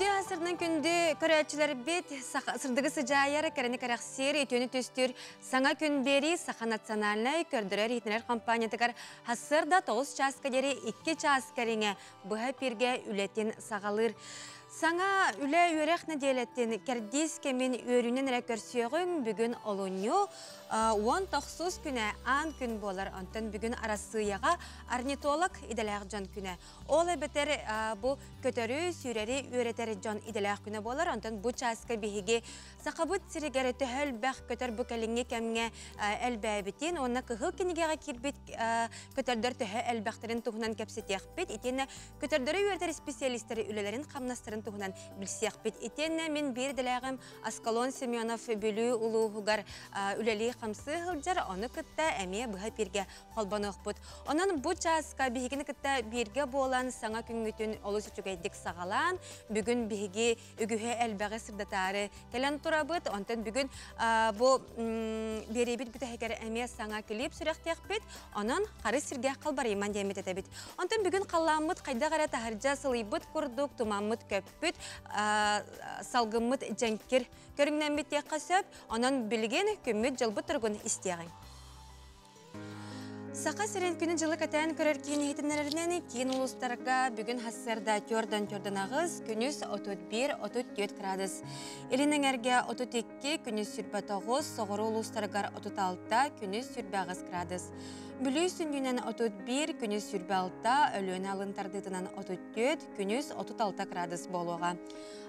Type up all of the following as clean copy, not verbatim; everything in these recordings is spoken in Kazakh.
Үті асырның күнді көрәтшілер бет сырдығы sıcayarı кәріні кәрәқсер етөні төстір саңа күндері Саха национальный көрдірер етінер компаниятығар хасырда 9 часка дері 2 часкарыңа бұға перге үлетін сағалыр. Саңа үлі өрәқні делеттен кәрдес кәмен өрінен рәкөрсеғін бүгін олыню 10-9 күні ан күн болар. Антын бүгін арасыяға орнитолог иделәқ жан күні. Ол әбетер бұл көтөрі сүйрері өретер жан иделәқ күні болар. Антын бұл часка бейге сақабыт сірігері төхіл бәқ көтөр бүкәліңе кәмге әлбәбітен. Онына күхіл кенегеға кербет көтөрдер төхі әлбәқтерін тұғынан кәпсетеқ бет. Етені көтөрдері өретер специалистері үлелерін қамнастырын туһунан билсек бит итенне мен бир дилегим Аскалон Семенов бүлү улуугар үлели камсы хылжар аны кытта эме быга бирге колбанок бут. Онан бу часка бигини кытта бирге болан саңа күнгүтүн олус үчүгейдик сагалан бүгүн биги үгүһө элбеге сырдатары келен турабыт. Онтан бүгүн бу беребит бүтәһәгәр эме саңа клип сүрәктәк бит. Онан кары сирге калбарыман демет этебит. Онтан бүгүн калламыт кайда гара тахаржа сылыйбыт курдук тумамыт көппүт салгымыт жәнкер көріңнен бітте қасып, онан білген көммет жылбы тұрғын істеғын. Сақа сірен күні жылы кәтән көрер кейін етінлерінен кейін ұлыстарға бүгін хассарда төрден ағыз, күніз 31-34 градус. Елінің әрге 32, күніз сүрбі 9, соғыры ұлыстарғар 36, күніз сүрбі ағыз градус. Бүлі сүнгінен 31, күніз сүрбі 6, өліні алынтардытынан 34, күніз 36 градус болуға.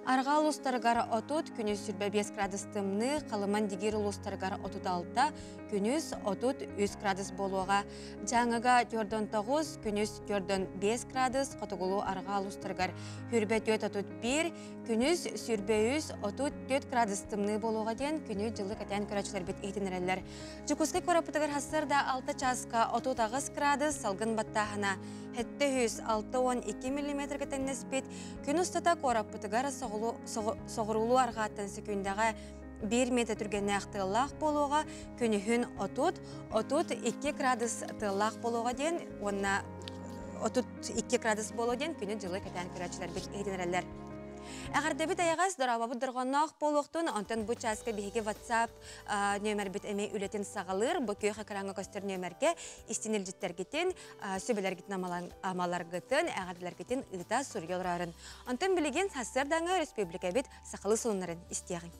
Арға ұлыстарғар 30, күніз сүрбі 5 градус тымны, қалыман дегер ұлыстарғар 36, күніз 33 градус болуға. Жаңыға 4-9, күніз 4-5 градус, қотығылу арға ұлыстарғар хүрбе 4-31, күніз сүрбе 34 градус тымны болуға ден, күні жылы кәтән көрәчілер бет ейтінерелер. Жүкусқы көрапытығыр хасырда 6 часка 30 градус, салғын баттағына 706-12 мм кәтәннес бет, күн ұстата көрапытығыр соғырулу арғаттан секундага 1 метр түргенне ақтылақ болуға, күнігін 30-32 градус тылақ болуға ден, онына 32 градус болуға ден, күні жылы кәтән көрәчілер бет ейтінерелер. Әғірді біт аяғыз дұрабабы дұрғанақ болуқтың, онтан бұл часка бейге WhatsApp нөмір біт әме үлетін сағалыр, бұл көйіқі қыраңы көстер нөмірге істенел жіттер кетін, сөбелер кетін амалар кетін, әғірділер кетін ұйта сұргел рарын. Онтан білеген сасырдаңы республика біт сақалы сұлынарын істеғын.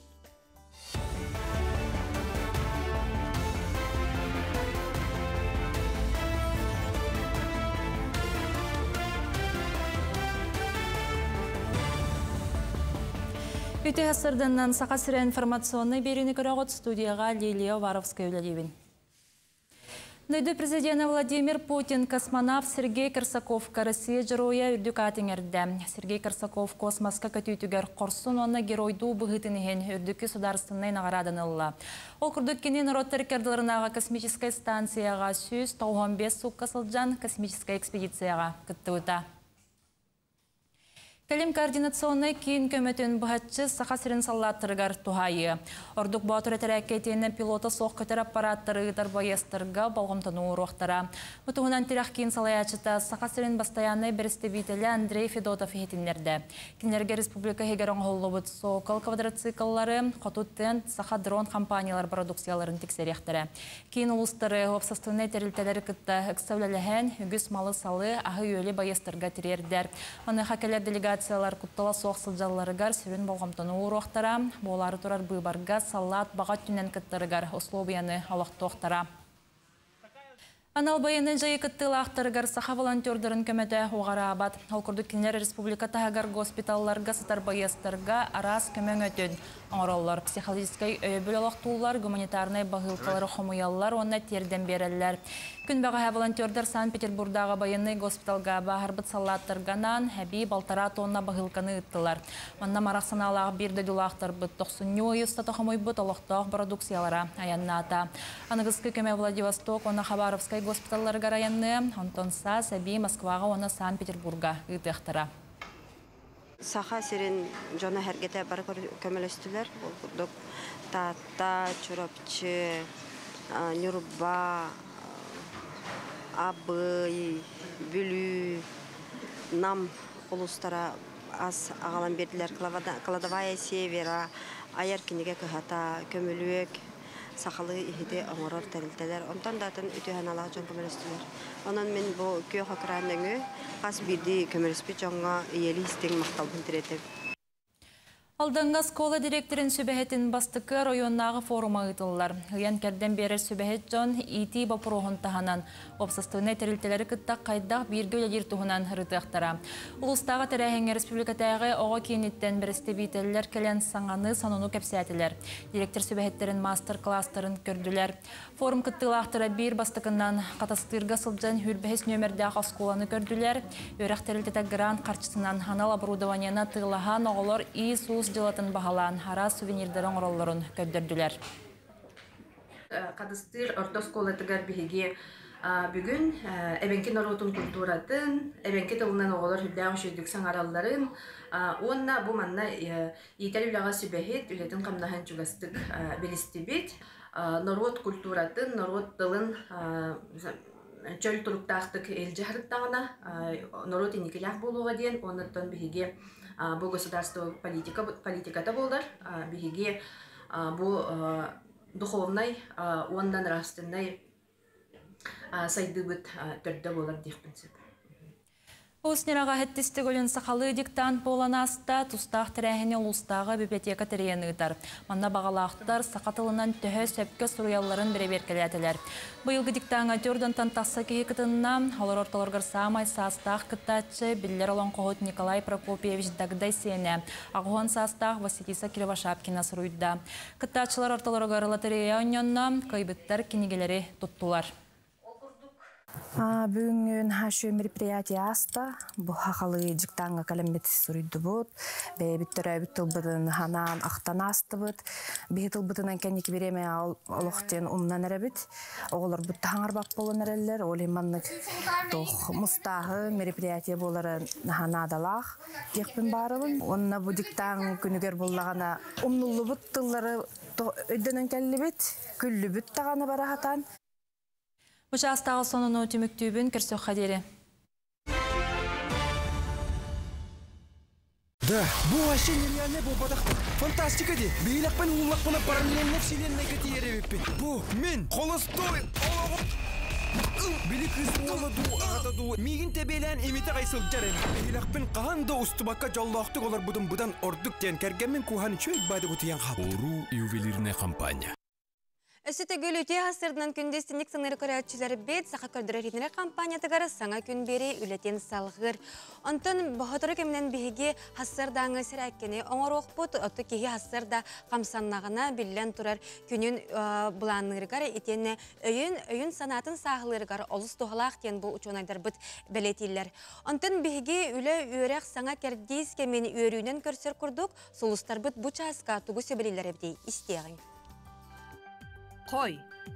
Үті ғасырдыңнан сақа сірі информационный беріні көріғыт студияға Лилия Варовская өлелевін. Нөйді президенті Владимир Путин космонавт Сергей Корсаков Россия жыруя үрдік атыңерді. Сергей Корсаков космосқа көтүйтігер қорсын оны геройду бұғытынығын үрдікі сударыстыннай нағарадын ұлла. Ол күрдіккенен роттар керділерінаға космическай станцияға 195 сукка сылжан космическай экспедицияға күтті ұта. Кәлем координационный кейін көметін бұғатшы сақа сірін саллаттырғар тұхайы. Ордық батыр әтірәкетені пилота соқ көтер аппараттары дарбайыстырға балғымтыны ұруқтара. Бұтығынан тирақ кейін салаячыта сақа сірін бастаянны бірістебейтелі Андрей Федотов етінлерді. Кенерге республика хегерон ғолы бұд соқыл квадроциклары, қотуттен сақа дрон компаниялар продукцияларын тексеректірі. Кейін ұлыстары опсастыны тәрілтелері күтті үксәулеліген үгіс малы салы ағы өлі байыстырға тірердер. Оны хакелер делегациялар құттала соқсыл жалларығар сүрін болғамтаны ұруақтара, болары тұрар бұйбарға салат бағат түнен күттірігар условияны алақтуақтара. Анал байының жайы күттіл ақтырығар саха волонтердерін көметі оғара абад. Алқырды кенер республика тағығар госпиталларға сатар байыстырға арас көмен өтін. Оңыралар, психологическай өйбіл олақтулар, гуманитарнай бағылқалары қомуялар, онына терден берелілер. Күн баға волонтердер Санкт-Петербурдағы байынный госпиталға бағарбыт салаттырғанан, әбей балтара тонна бағылқаны ұттылар. Онна марақсаналағы бірді дүлақтыр бұт 90 ойыстаты қомой бұт олықтақ продукциялара аянната. Анығызқы көме Владивосток, оны Хабаровскай госпиталларға районны, онтонса әбей Москваға, оны Санкт-Петербурға ұйтықтыра. Саха сирен жона хәргәтә бар көмелестүләр. Ул күрдек тата, чурапчы, нюрба, абый, бүлү, нам улустара аз агалан бердилер кладовая севера аяр кинеге кыхата көмөлүөк сахалы ихиде оңорор терилтелер онтон датын үтүһөн алаа жон көмөлөстүлөр онон мен бу күйө хакырааныңы кас бирди көмөлөспү жоңго иели истең макталбын тиретеп. Алдыңга школа директорын сүбәһетин бастыкы районнағы форума ыйтылылар. Ыян кәрден берер сүбәһет жон ити бапырохын таханан. Опсастығына терилтелері кыттақ қайдақ биргі өлелер туғынан хырытықтара. Улыстағы тәрәхенге республикатағы оға кенеттен бірісті бейтелілер кәлен саңаны сануну кәпсәтілер. Директор сүбәһеттерін мастер-класстарын көрділер. Форум кыттылақтыра бір бастықынан қатастырға сылжан хүрбәхес нөмірдәқ асколаны көрділер. Өрәқ терилтеті грант қарчысынан ханал оборудованияна тығылахан оғылар Иисус жылатын бағалан хара сувенирдерін оролларын көддірділер. Қадыстыр орта сколатығар бігі бүгін әбенкен оротын культуратын, әбенке тылынан оғылар хүлдәң шүйдік саңараларын, онна бұл манна етәл үліға сүбәхет үлетін қамнахан чугастық белісті бет. Народ культуратын, народ тылын чөл тұруқтақтық әлжі харыттағына, народ енекелях болуға ден, оныртын бігі бұл государство политиката болдар, бігі бұл духовнай, ондан растынай сайды бұд түрді болар дейх принцип. Оснераға хеттістік өлін сақалы диктант болан аста тұстақ тірәхіне ұлыстағы библиотека тірейінігдар. Манна бағалақтар сақатылынан төхі сөпкі сұруяларын бірі беркелетілер. Бұйылғы диктанға түрдің тантақса кейі кітінна, олар орталарғыр самай састақ кітатшы білдер олон қоғыт Николай Прокопьевич дағдай сені. Ағуан састақ Василиса Кривошапкина сұруйда. Кітатшылар орталарғыр лотерея өненна көйбіттер кенегелері тұттылар. Бүгін хашу мероприятие аста, бұл хақалы диктанға кәлембет сүрүйді бұд, бәйбіттері бүттіл бұдын ханан ақтан асты бұд, бейтіл бұдынан кәнекі береме олықтен ұмнан әрәбіт, оғылар бұдты хаңарбақ болын әрәлілер, олиманлық мұстағы мероприятие болары ханадалақ, декпін барылын. Онына бұл диктан күнігер болағана ұмнулы бұттылары өйденен кәлі бет, күлі бұт тағаны барахатан. Участағы сонуну түміктүйбін кірсөк қадері. Да, бұл вообще нереальный бұл батақ. Фантастика де. Бейлақпен ұллақпына параллельно вселенной кәтері өппен. Бұл мен қолыстой. Білі кыз оладу, ағатаду. Мегін тәбейлән еметі қайсыл жарен. Бейлақпен қағанда ұстыбаққа жаллақтық олар бұдан ордық ден кәргенмен куханы чөйк бады бұтыян қап. Ору ювелирная компания. Өсітігіл өте асырдынан күндестінік сыңыры көрәтшілері бет сақа көрдірерінері компаниятығары саңа күн бері үлетен салғыр. Онтын бұғытыры кемінен бігіге хассырдаңы сірәккені оңыр оқпұт оты кеге хассырда қамсаннағына білілен тұрар күнін бұланырғар етені өйін санатын сағылырғар олыс тоғылақ тен бұл ұчонайдар бұт бәлетейлер. Онтын бігіге үлі өрек саңа кәрдейс кемені өрүйінен көрсір күрдік, сұлыстар бұт бұ часқа тұғы сөбелейлер әбдей істеғін. Қой,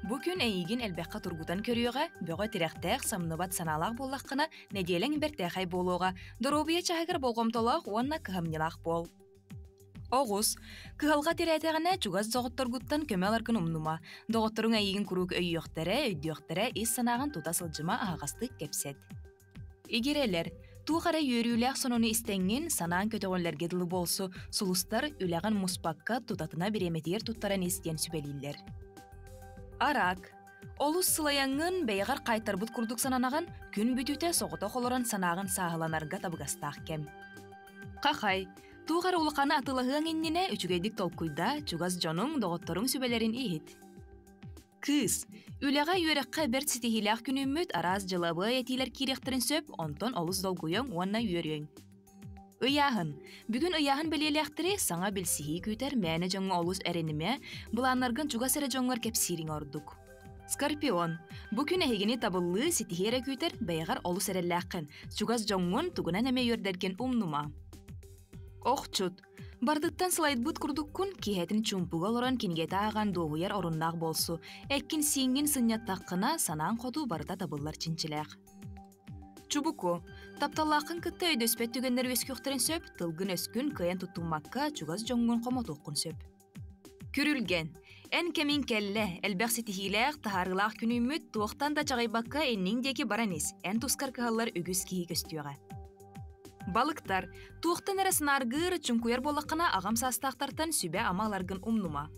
бүкін әйігін әлбәққа тұрғыдан көріуға, бөғі тірәқтәқ самныбат саналақ боллаққына, нәделің бәртәқай болуға, дұробия чағығыр болғымтолақ, онна кығымнелақ бол. Оғыз, кығалға тірәтәғіне чугаз зоғыттырғыттан көмеларғын ұмнума, доғыттырың әйігін күрік өйіқтірі, ес санағын тута сылжыма ағастық кепсет. Егерелер, туғара үйеріләқ сононы істенген санаан көтіғынлерге дылы болсу, сұлыстар үләғын мұспаққа тутатына біреметер туттаран естен сүбелейлер. Арак, олус сылаяңын бәйғар қайтарбыт күрдік сананаған күн бүтіте соғыта қолыран санағын сағыланарға табығастақ кем. Қақай, туғар ұлықаны атылығын енніне үчігейдік толқуйда чугаз жоның доғыттырың сүбелерін ехет. Кыз, үліға үйерекқа бір сетихилақ күн үміт араз жылабы етилер керектерін сөп, онтон олыс долгуйың, онна үйерейң. Ыяхын, бүгін ыяхын білелектірі саңа білсіхи күйтер мәні жоңы олыс әрініме, бұланларғын чуға сәрі жоңғар кәпсирин ордық. Скорпион, бүкін әйгені табылы сетихері күйтер бәйғар олыс әрелләқін, чугаз жоңғын тұғынан әме өрдерген ұмнума. Оқчут, бардықтан слайд бұд күрдік күн кейхетін чумпуға олыран кенгеті аған доғыяр орыннақ болсу, әккін сиңген сынняттаққына санаң қоду барда табылар чинчіләқ. Чубуку, тапталлақын кітті өйдөспет түгендер өскөктерін сөп, тылгын өскін кыян тұттумаққа чугаз жоңғын қоматуққын сөп. Күрілген, ән кемін кәлі, әлбәқ сетихиләқ тахарылақ күн үміт туақтан да чағайбаққа әннің декі баранес, ән тұскар кығалар өгіз кейі көстіуға. Балыктар, туықтан әрі сынарғыр чүнкуер болаққына ағам састақтартан сүбе амаларғын умнума.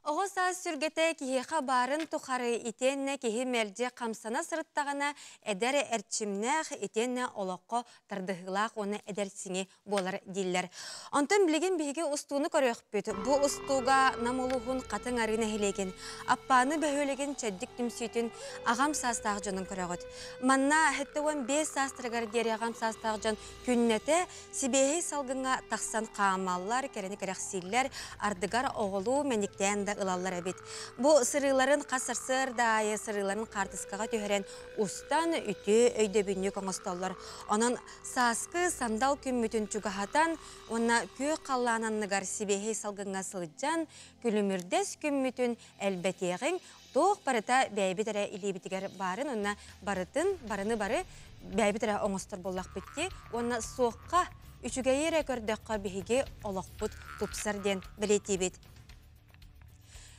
Оғыса сүргеті кихеға барын тұқары итенне кихи мәрде қамсана сырыттағына әдәрі әрчімнәқ итенне олаққа тардығылақ оны әдәрсіңе болар дейлер. Онтын білеген бігі ұстуыны көрек бөт. Бұ ұстуға намылуғын қатын арына хелеген. Аппаны бәхөлеген чәддік түмсейтін ағам састағы жонын көрегіт. Манна әттіуін 5 састырығар дері ағам састағы жон күннеті сибейхей салғынға тақсан қамаллар, кәрені кәрәқсейлер, ардығар оғылу мәніктен ылалар әбет. Бұ сырыларын қасырсыр дайы сырыларын қартысқаға төхерен ұстан үті өйді бүйіне көңісталар. Онын сасқы сандал күммітін чүгахатан, онна көй қаллананныгар сибейхей салғынға сылыджан, күлімірдес күммітін әлбәтеғің тоқ барыта бәйбітірі илебітігер барын, онна барыны бары бәйбітірі оңыстыр болақ бітті, онна соққа үшігейері көрдіққа бейге олақпұт тұпсарден білеті бет.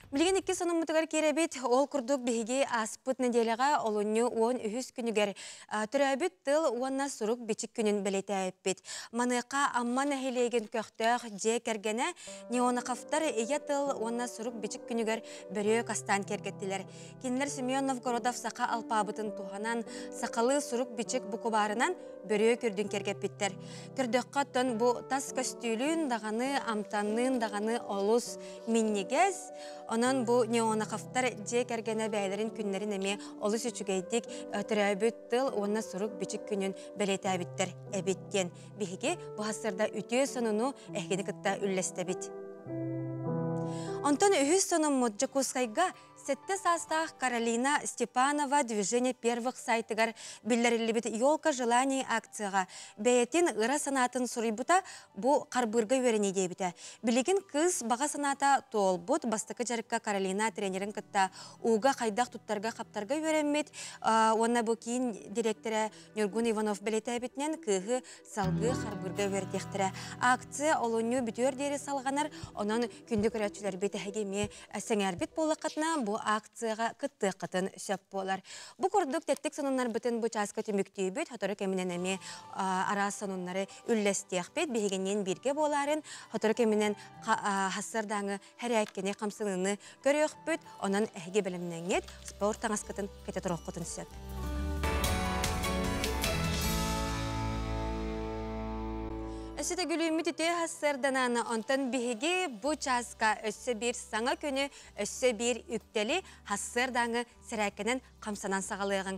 Білген 2 сонымытығар керебет, ол күрдік бейге аспыт неделіға олыны 10 үхіз күнігер. Түрәбіт тыл уанна сұрук бечік күнін білеті әйіппет. Манықа амман әхелеген көқтіғ же кәргені, не оны қафтар еге тыл уанна сұрук бечік күнігер бірі қастан кергеттілер. Кенлер Семен Новгородов сақа алпабытын туғанан, сақалы сұрук бечік бұқыбарынан бірі күрдің кергеппеттер. Күрдіққа тон бұ тас көстүйлін дағаны, амтанның дағаны олыс миннегез, онан бұ неонақафтар же кәргені бәйлерін күнлерін әме олыс үчігейдік түрәбіт тыл онна сұрук бічік күнін бәлеті әбіттер әбіттен. Бігеге бұ ғасырда үте сонуну әхгені кітта үлләстәбіт. Онтан үхіз сонын мұджы кускайға Сетте састах Каролина Степанова движение первых сайтыгар биллерилибит елка желаний акцияға. Бәйетін ұра санатын сұрайбыта бұ қарбырға өріне дейбіті. Білеген кыз баға саната толбыт бастықы жарыққа Каролина тренерін кітта уға қайдақ тұттарға қаптарға өренмет. Онна бұл кейін директоры Нюргун Иванов білеті әбітінен кығы салғы қарбырға өрдектірі. Акция олыны бүтер дері салғанар, онан күнді көрәтшілер беті әгеме сәңәрбет болы қатына бұ акцияға кытты қытын сөп болар. Бұ көрдік тәттік санынлар бүтін бұ часқа түміктей бүт, хатыры кәмінен әме ара санынлары үлләстеяқ бет, бейгенен бірге боларын, хатыры кәмінен хасырдаңы әрі әккене қамсылыны көрек бүт, онан әге білімнен ет, спорт таңыз қытын кәте тұрақ қытын сөп. Өсіті гүлімі түте хасырдананы онтан бігі бұ часқа өссі бір саңа көні өссі бір үктелі хасырдаңы сірәкінін қамсанан сағалығын.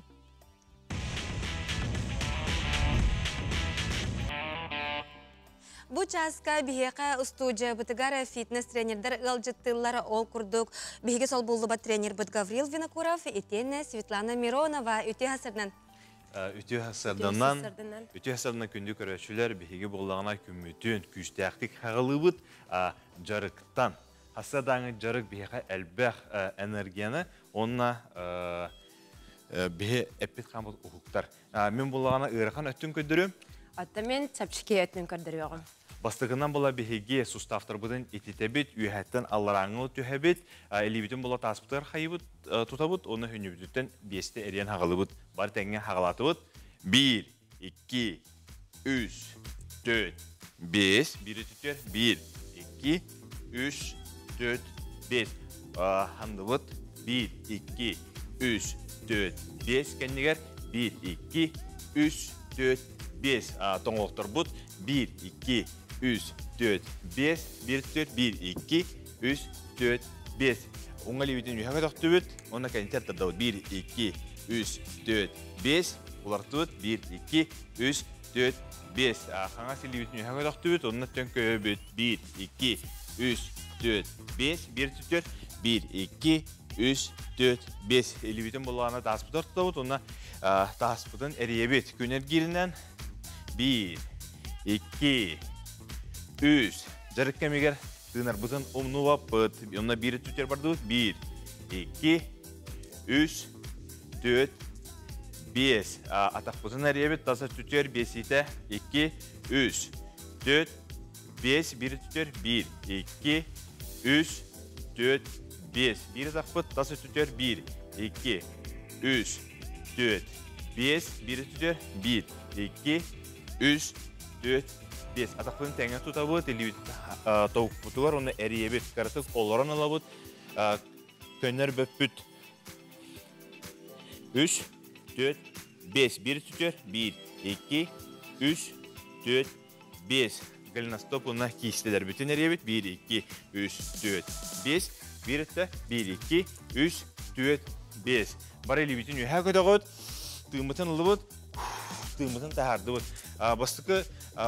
Бұ часқа бігеға ұстуджа бұтығары фитнес-тренердер ғалжыттылары ол күрдік. Бігеге сол бұлды ба тренер бұд Гаврил Винокуров, етені Светлана Миронова үте хасырдан. Үті хасарданан күнді көрәтшілер бігеге болағына күммітін күштәқтік қағылы бұд жарықтан. Хасардаңы жарық бігеға әлбәқ энергияны онына біге әппет қамбыл ұқықтар. Мен болағына ұйрақан өттін көдірім? Атта мен чапчыке өттін көдірі оғын. Бастығынан бола бігеге суставтар бұдың ететебет, үйәттен аллараңылы түйәбет, әлебетін бола таспытар қайыбыт тұтабыт, оны хүнібіттен бесте әрен хағылы бұд, бар тәңген хағалаты бұд. 1, 2, 3, 4, 5, бірі түтер, 1, 2, 3, 4, 5. Ханды бұд, 1, 2, 3, 4, 5 кәндегер, 1, 2, 3, 4, 5. Тоңылықтар бұд, 1, 2, 3, 4, 5, 1, 4, 1, 2, 3, 4, 5. Оңғалы бетін үйәңі тоқты бүт, оны кәнтер тұрдауыд. 1, 2, 3, 4, 5. Оларды бүт, 1, 2, 3, 4, 5. Қаңа селі бетін үйәңі тоқты бүт, оны төнкі бүт. 1, 2, 3, 4, 5. 1, 4, 1, 2, 3, 4, 5. Елі бетін болағына таспыт ортауыд, оны таспытын әрие бет. Көнер керінен 1, 2, 3. Жарық кәмегер тыңар бұтын омнуға бұт. Онына 1 түтер барды бұт. 1, 2, 3, 4, 5. Атақ бұтын әрие бет. Таса түтер 5 еті. 2, 3, 4, 5. 1 түтер. 1, 2, 3, 4, 5. 1 атақ бұт. Таса түтер 1, 2, 3, 4, 5, biri tütür, 1, 2, 3, 4, 5. Ataqpın təngə tutabı, televit tavuk butular, onu eriyebet, karıtık olaran alabıt, könler böpüt. 3, 4, 5, biri tütür, 1, 2, 3, 4, 5. Galina stop, ona kisteler bütün eriyebet, 1, 2, 3, 4, 5. Bir de 1, 2, 3, 4, 5. Bareli bütün ühe kötü tığımıtın ılıbıt, tığımıtın tahardıbıt. Bastıkı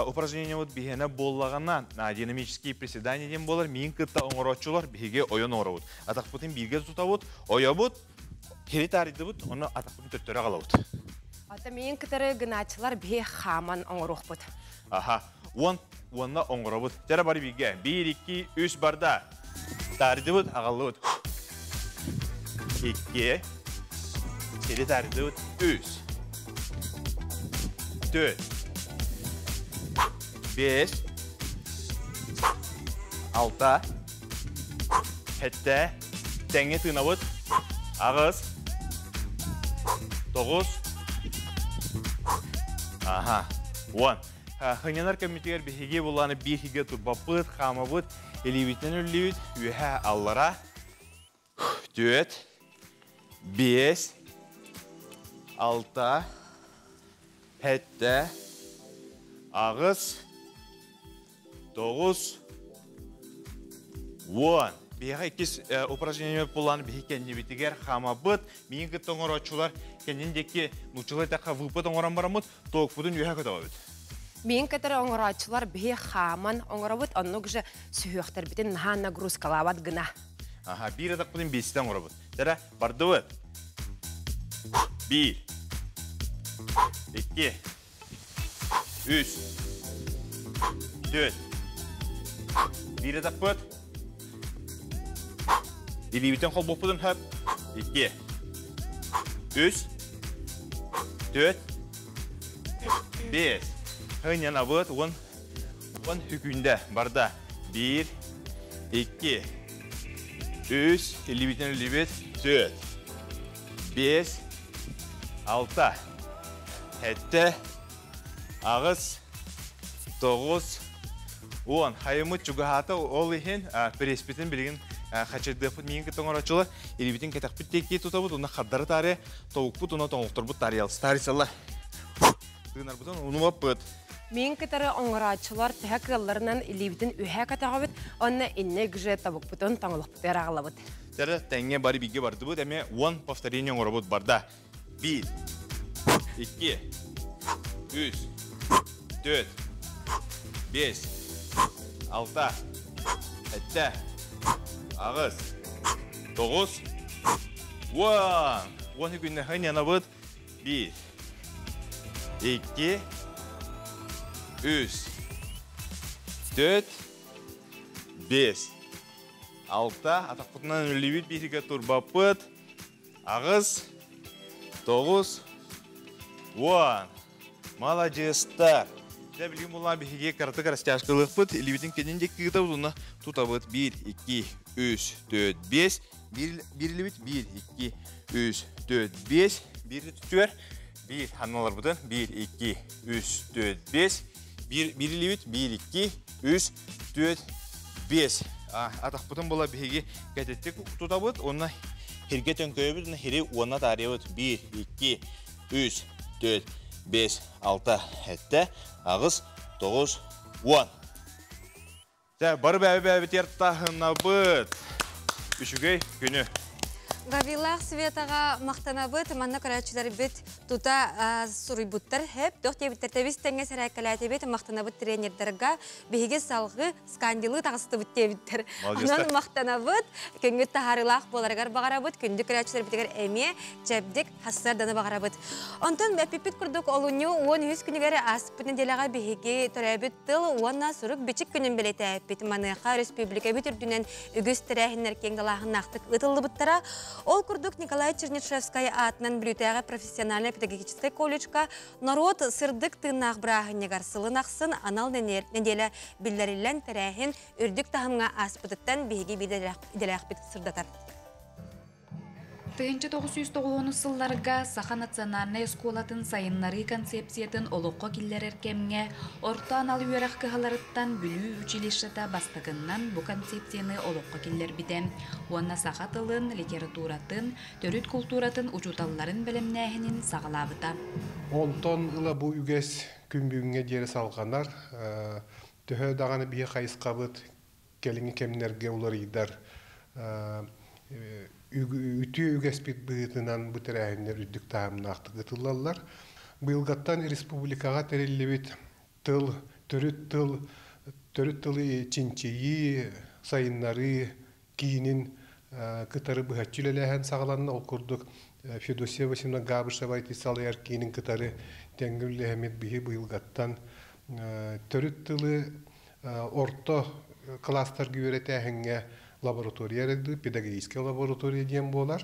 упражнение вот бихена боллаганнан, динамические приседания дем болар, мин кытта оңорочулар биге ойон оңоробут. Атакпытын бирге тутабут, оябут, хери таридыбыт, оны атакпытын төртөрө калабыт. Ата мен кытары гыначылар бе хаман оңорохпут. Аха, онна оңоробут. Жара бары биге 1, 2, 3 барда. Таридыбыт, агалыбыт. 2, хери таридыбыт, 3, 4, 5, 6, 7, тәңе тынабыт, ағыз, 9, 10. Хынянар комитегер бігеге боланы бір хиге турбапыт, хамабыт, елебітен үллебіт, үйе аллара, 4, 5, 6, 7, ағыз, 9, 10. Беға екес упражнение боланы беге кәнне бітігер хамабыт, мен күтті оңыр очулар кәннендекі нұчылай таққа выпыт оңыран барамыд, тоқ бұдын үйе көті өт. Мен кытары оңорачылар бе хаман оңоробут, оннук же сүйіқтер бітін нахан нагрузкалабат гына. Bir adak бұдын бесіден оңырабыд. Дәрі, барды өт. 1, 2, 3, 4, bir adak бұд. Елебітен қол бұппыдын хөп. 2, 3, 4, 5. Хынян абыд, он хүкінде барда. 1, 2, 3, елебітен елебет, 4, 5, 6, 7, ағыз, 9, 10. Хайымыт чугахаты ол ехен преспетін білген қачырдыпыт мен кеттің орачылы. Елебетін кетақпыт текке тұтабыт, оны қаддары тары, тоғықпыт, оны тоңықтырбыт тариялсы тарисалар. Тығынар бұтын, оны баппыт. Мен кытары оңорачылар тәк кылларынан илибитин үһә катагабыт, онна инне гже табык бутын таңлык ярагылабыт. Тәрі тәңе бары биге барды бұд, әме 10 повторение оңырабыт барда. 1, 2, 3, 4, 5, 6, 7, ағыз, 9, 10. 10 күнне хыняна бұд. 1, 2, 3, 4, 5, 6, атақпытынан өлебет бейсіге турбапыт, ағыз, 9, 10. Молодежстар. Жа білген болған бейсіге қаратық растяшқылық бұд, өлебетін кенен дек кегіта бұдына тұтабыт 1, 2, 3, 4, 5, 1 өлебет 1, 2, 3, 4, 5, 1 түтер, 1 ханалар бұдан 1, 2, 3, 4, 5, 1 өлебет 1, 2, 3, 4, 5. Атақ бұтын бола бейге кәтеттік тұтабыд, оны херге төнкөйбід, оны хері онына таребід 1, 2, 3, 4, 5, 6, 7, ағыз, 9, 10. Бары бәбі тертағына бұд. Үшігей күні. Гавилах Светаға мақтанабыт, манна көрәтшілер бет тута сұрыйбыттар хеп, доқтебіттер тәбіз тәңе сәрәкәләті бет мақтанабыт тренердерға бейге салғы скандилы тағысты бүттебіттер. Онан мақтанабыт, көңгіт тағарылақ боларғар бағарабыт, күнді көрәтшілер бітігер әме, чәбдік хастарданы бағарабыт. Онтан бәпіппет күрдік олуны 10 күнігері аспытын делаға бейге төрәбіт тыл, онна сұрық бічік күнін білеті әппет. Маныға республика бүтірдінен үгіз тірәхінлер кеңгалағын ақтық ұтылы бұттара. Ол күрдік Николай Чернышевская атынан білютәға профессиональный педагогический колледжка народ сырдық тыңнақ бірағын негарсылын ақсын анал неделі білдерілен тәрәхін үрдік тағымға аспыдыттан бейге бейделәқ бет сырдатар. 1990 сылларга Саха национальная сколатын сайыннары концепциятын олоққа киллер эркемге орта анал үйерах кыхаларыттан бүлүү училищета бастыгыннан бу концепцияны олоққа киллер битем. Уанна Саха тылын, литературатын, төрүт культуратын учуталларын белемнәһинин сагалабыта. Онтон ыла бу үгес күмбүнгө жери салганар, төһө даганы бие кайыскабыт, келиңи кемнерге улар идар. Үтү үгеспит быытынан бүтерәһиннер үддүк таамнаакты гытыллалар. Быйылгаттан республикага тереллебит тыл, төрүт тылы чинчии, сайыннары, кийинин кытары быһаччүлелэһэн сагаланна ол курдук Федосия Васильевна Габышева айтысалыяр кийинин кытары тәңгүллэһэмит биһи быйылгаттан төрүт тылы орто класстар гүйөрэтээһиңэ лаборатория регды, педагогическая лаборатория диен болар.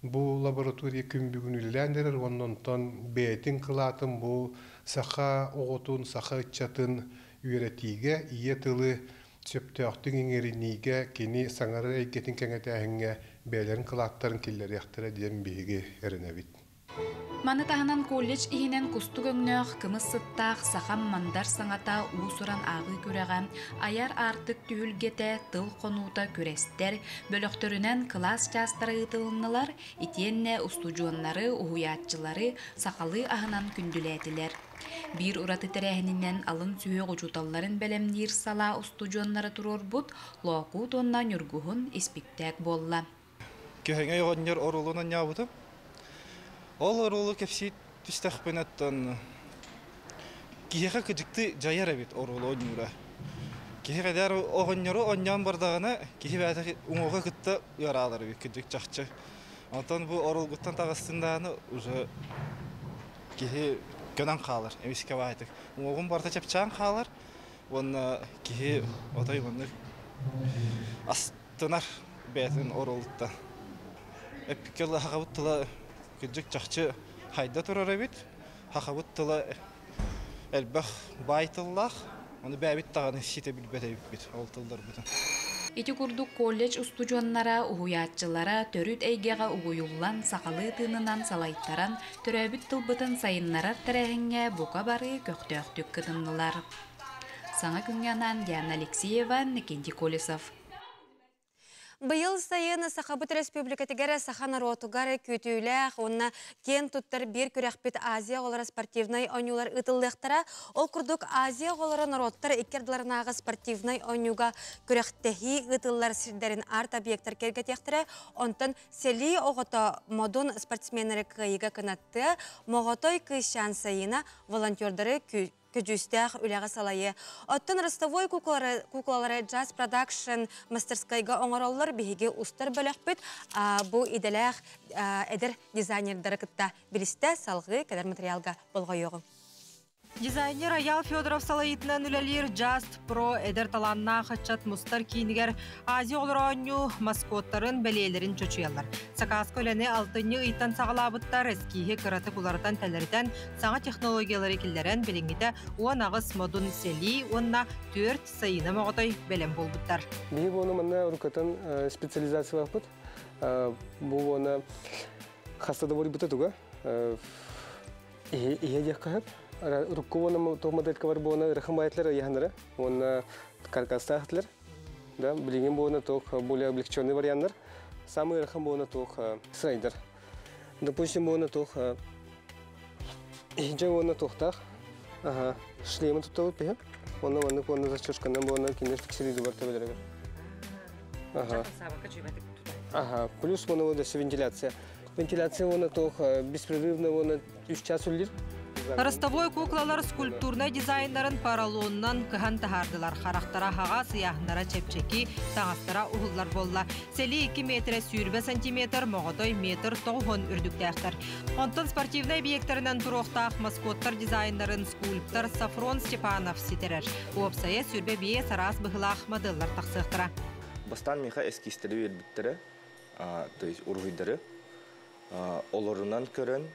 Бу лаборатория күмбүгүн үлелендерер, оннонтон бейтин кылатын бу саха оғотун, саха ытчатын үйретиге, ие тылы сөптөқтің еңерініге, кені саңары әйгетін кәңетәхіңе бәйлерін кылаттарын келлері яқтыра диен бейге әрінәбит. Маны таханан колледж ихинен кусту көңнөөх кымыс сыттаах сахам мандар саңата уусуран ағы күрәгә, аяр артык түһүлгете тыл конута күрестер, бөлөктөрүнен класс частары ытылыннылар, итиенне устужуоннары, уһуяатчылары сахалы ахынан күндүләтилер. Бир ураты тәрәһинен алын сүйөк учуталларын белемнир сала устужуоннары турорбут, локу тоннан юргуһун испиктәк болла. Кеһеңе йогоннер орулунан ябытым. Ол орулу кепсит түстәхпенеттен киһеге кыжыкты жаяр бит орулу нюра. Киһеге дәр огоннору оннан бардагына киһебәтә уңга кытта яралар бит кыжык чакчы. Антон бу орулгуттан тагыстынданы уже киһе гынан калыр. Эмискә байтык. Уңгын барда чапчан калыр. Онна киһе отай монны астынар бәтен орултта. Эпикелла хагыттыла кыжык чакчы хайда турар бит. Хагыттыла элбах байтыллах. Аны бәбит таганы сите билбете бит. Алтылдар бит. Ити курдук колледж устужоннара, уһуяатчылара төрүт эйгега угуюллан сакалы тынынан салайттаран төрөбүт тылбытын сайыннарар тәрәһиңе бука бары көктөктүк кытыннылар. Саңа күнгянан Диана Алексеева, Никенти Колесов. Быйыл сайын Сахабыт Республикатыгара Саха народугары күтүләх, онна кен туттар бир күрәхпет Азия голара спортивный ойнулар ытыллыктара, ол курдук Азия голара народтар иккердларнагы спортивный ойнуга күрәхтәһи ытыллар сирдәрен арт объекттар кергәтәхтәре, онтан сели огото модун спортсменнары кыйга кынатты, моготой кышан сайына волонтерлары Күжүстәх үләгә салайы. Оттан Ростовой куклалары Jazz Production мастерскайга оңороллар биһиге устар бөләхпет, бу иделәх эдер дизайнерлары кытта билистә салгы кадәр материалга болгойогы. Дизайнер Аял Федоров салайытынан үлелер Just Pro эдер таланна хачат мустар кейнигер Азия олыроню маскоттарын бәлейлерін чөчуялар. Сакаско өләне алтынны ыйтан сағалабыттар эскиге кыраты кулардан тәлерден саңа технологиялары келдерен белеңгеде уан ағыз модун сели, онна 4 сайына моғытай бәлем болбыттар. Бейі боны мұнна ұрқатын специализация вақпыт. Бұл оны қастады бөлі бұты тұға. Ие дек қағып. Руккована то моделька бар бона рахмайтлер яхнара, он каркастахтлер, да, блиген бона то более облегченный вариант. Самый рахам бона то слайдер. Допустим бона то иже бона тохтах, ага, шлем тут вот пе, он бона зачёшка на бона кинеш фиксирует бар табелерга. Ага. Ага, плюс бона вот вентиляция. Вентиляция бона то беспрерывно бона 3 часов лир. Ростовой куклалар скульптурный дизайнерын паралоннан кыхан тахардылар. Характара хага сыяхнара чепчеки, таңастара уғылар болла. Сели 2 метре сүйірбе сантиметр, моғытой метр тоғын үрдіктәқтір. Онтын спортивный объекттерінен тұроқтақ маскоттар дизайнерын скульптор Сафрон Степанов ситерер. Уопсая сүйірбе бие сарас бұғылақ модellар тақсықтыра. Бастан меха эскистері өрбіттері, то есть урғидері, оларынан көрін,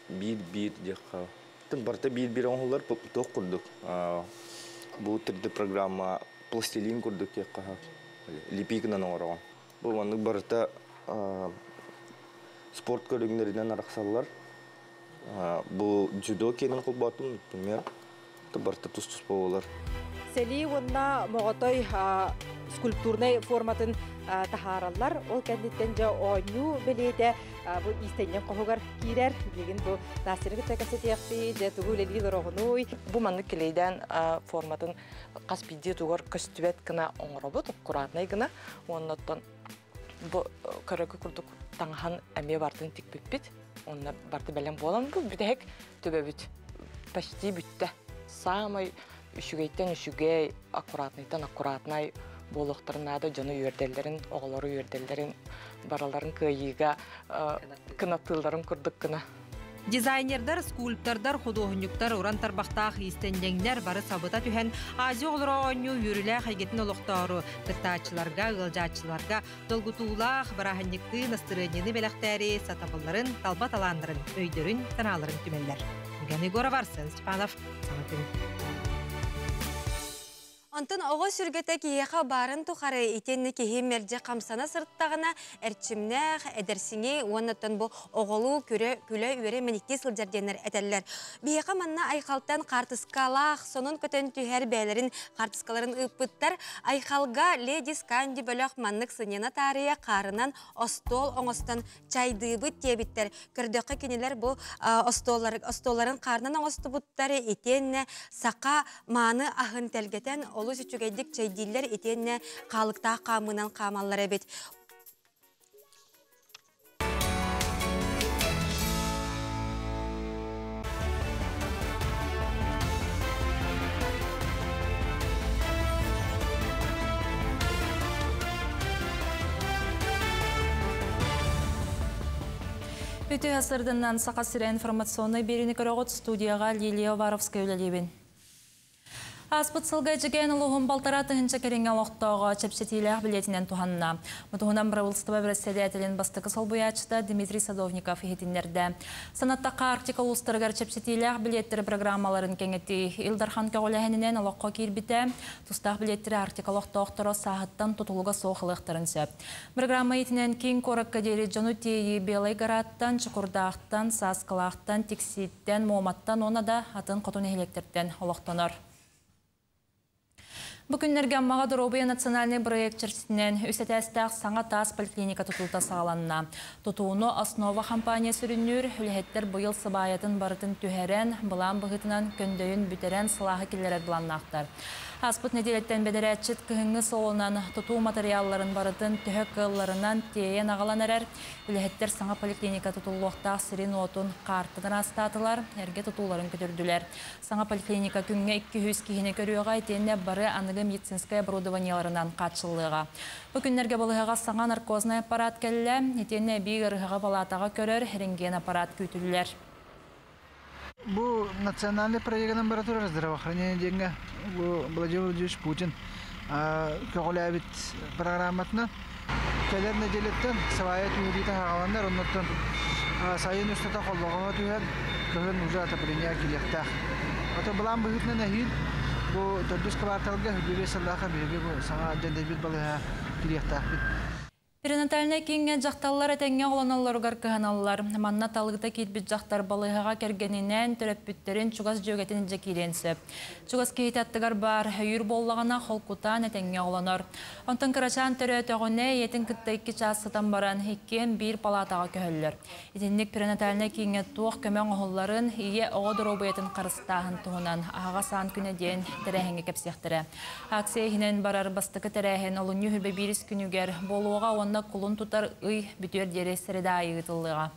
бир декка. Тын барта бир оңлар тоқ курдук. Бу 3D программа пластилин курдук якка. Липикнан ораган. Бу маны барта спорт көрігіндерінен арақсалылар. Бұл джудо кенің қолбатын, например, барты тұс-тұс болалар. Сели онна моғотой скульптурный форматын тахаралар, ол кәндеттен жа ойну білейді, бұл истенен қоғығар кейдер, деген бұл насырығы тәкәсет еқпі, жа тұғыл әлі дұрағынуй. Бұл манны келейден форматын қаспиде тұғыр көстібет кіна оңырабыт, құратынай кіна, оннаттан бұл көрігі күрдік таңған әме бартын тік бүппет, онна барты бәлем болан бұл бүдәк төбәбіт, почти бүтті. Самай үшігейттен үшігей, аккуратнайдан аккуратнай болуқтарынады жаны үйерделерін, оғылары үйерделерін, бараларын көйіға, кынатыларын күрдік кына. Дизайнердар, скульптордар, художниктар уран тарбақтақ истендеңдер бары сабыта түхен Азия олыра ойну юрілі қайгетін олықтары кыттачыларға, ғылжачыларға, долгутулақ, бараханникты, настырынені белақтәрі, сатапыларын, талбат аландырын, өйдерін, таналарын түмелдер. Гәне гора барсын, Степанов, Саматын. Антон оғы сүргеті кейеға барын тұқары етенні кейемерде қамсана сұрттағына әрчімнәқ, әдірсіңе, оннаттан бұл оғылу күлі өре мінікте сылдерденер әтәлілер. Бейеға манна айқалтан қартысқалақ, сонын көтен түйер бәлерін қартысқаларын ұппыттар, айқалға леди сканди бөліқ маннық сынена тария қарынан остол оңыстан чайдыбыт тебіттер. Көрдіқі кенелер бұл остоларын қарынан оңысты бұттары етенне сақа маны ағын тәлгетен олыс үчігейдік чайдиллер етенне қалықта қамынан қамалар әбет. Өте ғасырдыңнан сақа сірі информационный беріні көріғыт студияға Лилия Варовская өлелебін. Аспыт сылға жеген ұлығын балтараты хінчі кереңе лоқтауға чепсетейліғ білетінен туғанына. Мұтығынан правылстыва бірәсседе әтілін бастықы солбуячыда Дмитрий Садовников ехетіндерді. Санаттаққа Арктика ұлыстырғар чепсетейліғ білеттері программаларын кеңетті. Илдархан кәғоләхінінен ұлыққа кербіті, тұстақ білеттері Арктика лоқтауқтыры сағыттан тұтылуға соғылықтырын сөп. Программа етінен кейін қорыққа дері жону тейі белай гараттан, чықұрдақтан, сасқылақтан, текситтен, моматтан, оны да атын құтын електерден ұлықтаныр. Бүгіннерге аммаға Доробия национальный проект чертінен үсетәстәқ саңа тас поликлиника тұтылта сағаланна. Тұтуыны основа компания сүріннүр, үліхеттер бұйыл сыбайатын барытын түхәрен, бұлан бұғытынан көндейін бүтерен сылағы келерер бұланнақтар. Аспыт неделеттен бедерәтчіт күйіңі солынан тұту материалларын барытын түхік қылларынан тейен ағаланарар. Үліхеттер саңа поликлиника тұтылуқтақ сирин отын қартыдан астатылар, әрге тұтуларын көтірділер. Саңа поликлиника күнге 200 кейіне көріуға етенне бары анығы медицинская оборудованияларынан қатшылыға. Бүкіндерге болығыға саңа наркозный аппарат кәлі, етенне бейгі ұрғыға балатаға көрір, рентген аппарат күйтілілер. Бұл национальный проект лаборатория здравоохранения деньги. Владимир Владимирович Путин көғіләбіт программатынан кәлер неделеттен савайет үйдейтін ағаландар, оннаттан сайын үстата қолбағыға түйен көғін ұжы атапырения келектақ. Ото бұлан бұғытынан әйін, бұл төрдіс кварталға үдебе сылдаға бейге бұл саңа жәндәбет балыға келектақ бет. Перинатальный кеңге жақталар әтәңге оланалар ғарқығаналар. Манна талғыта кетбіт жақтар балығыға кергенінен түріппіттерін чугас жөгетін жекеренсі. Чугас кейт аттығар бар, үйір боллағына қолқутан әтәңге оланар. Онтан қырачан түрі өтіғіне етін күтті 2 часыдан баран хеккен бір палатаға көхілілер. Етіндік перинатальный кеңге туық көмен оғыларын ие оғыдыр обыетін қарыстағын туғынан ағаға сан күні ден тәрәхенге кәпсектірі. Акция хинен барар бастықы тәрәхен олын үйірбе біріс күнігер болуға кулун тутар ый бүтөр дерестерде айытылыга.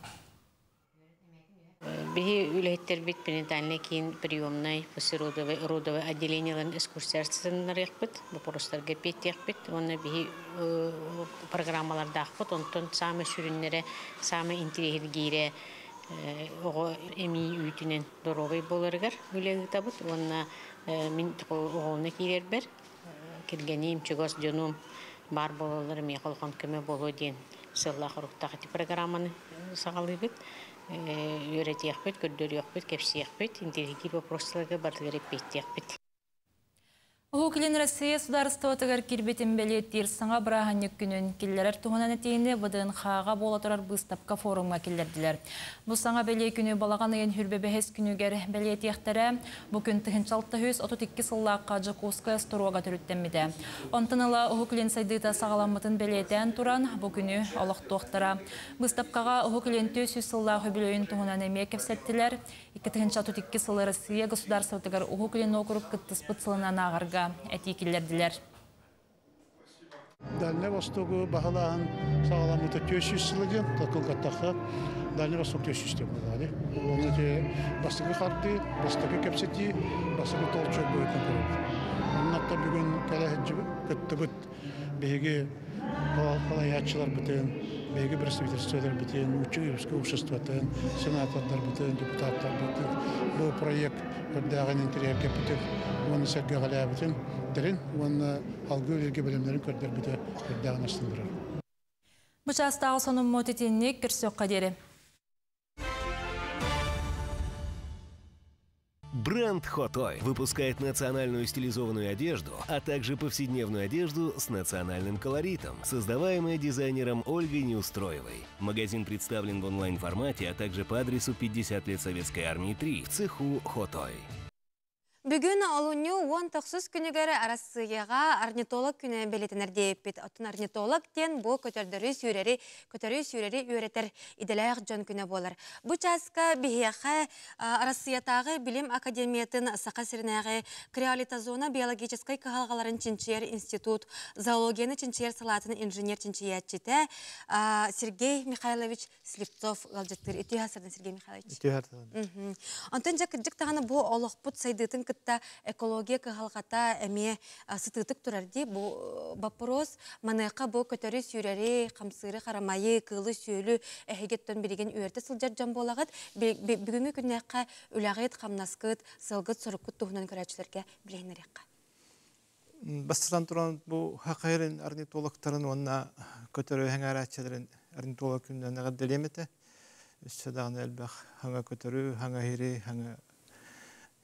Бихи үлеттер бит перинатальный кийин приемный после родовое отделенияларын экскурсиясындар якпыт, вопростарга пет якпыт, оны бихи программаларда акпыт, онтон самы сүрүннере, самы интеллигире ого эми үйтүнен доровый боларыгар үлегитабыт, оны мин оголуна кийер бер, киргеним чугас жонум бар болалар меколхон көмө боло ден сылла хоруктагы программаны сагалыбыт үйрөтөкпүт көрдөр өкпүт кепсиекпүт интеллигип вопросларга бардыгы репетиякпыт. Ухуклин Россия сударыстыватыгар кирбетин белеттир саңа бұрағанник күнін келлерер туғынан әтейіне бұдын қаға бола тұрар бұстапқа форумға келдерділер. Бұл саңа беле күні балаған ең хүрбе бәхес күнігер белет ектері бүкін тұхынчалты хүз 32 сыллаққа жықуысқа стуруға түріттемеді. Онтынылы Ухуклин сайдыта сағаламытын белетен тұран бүкіні олықтуқтыра. Бұстапқаға Ухуклин 400 сыллағы білейін туғынан әме кепсеттілер. 2032 сылы Россия государствотыгар Ухуклин округ кыттыспыт сылынан ағырға әтекелерділер. Дальний Востогу бағалағын сағаламыты 400 сылыгын, тақылғаттақы Дальний Восток 400 деп болады. Оны де бастығы қарды, бастығы кәпсеті, бастығы толчок бөйтін көреді. Оның атта бүгін кәләхіджі күтті бұт, бейгі қалаятшылар бұтын, бейгі представительстволар бұтын, учебské обществотын, сенаторлар бұтын, депутаттар бұтын. Бұл проект көрдіғын интерьерге бұтын, оны сәлге қалая бұтын, дәрін, оны алғы өлерге бөлімдерін көрдір бұты көрдіғын астындырыр. Бұчастағы соның мотетеннік кірсек қадері. Бренд Хотой выпускает национальную стилизованную одежду, а также повседневную одежду с национальным колоритом, создаваемая дизайнером Ольгой Неустроевой. Магазин представлен в онлайн-формате, а также по адресу 50 лет Советской армии 3 в цеху Хотой. Бүгін алуыны 10 тақсыз күнігері арасыяға орнитолог күні белетінер дейіппет. Отын орнитолог тен бұл көтердері сүйрері үйретер иделәйік жон күні болар. Бұл часқа бігеқі арасыятағы білім академиятын сақа сірінәғі креолитозона биологическай қағалғаларын чинчер институт, зоологияны чинчер салатын инженер чинчиятчеті Сергей Михайлович Слепцов ғалжеттір. Үті ғасырдың Сергей Михайлович? Үті ғасырдың. Антон жақ тағаны бұл олықпұт сайдытын кытта экология кыгалгата эме сытытык турарди бу вопрос манайка бу көтөрү сүйрери камсыры карамайы кылы сөйлү эхегеттен бириген үйөртө сылжар жан болагыт бүгүнгү күннакка үлагыт камнаскыт сылгыт сурукут тугунан көрөчүлөргө билейнерекка бастан туран бу хакайрын орнитологтарын онна көтөрү хаңарачыларын орнитолог күннөн гаделемете үстөдагы элбах хаңа көтөрү хаңа хири хаңа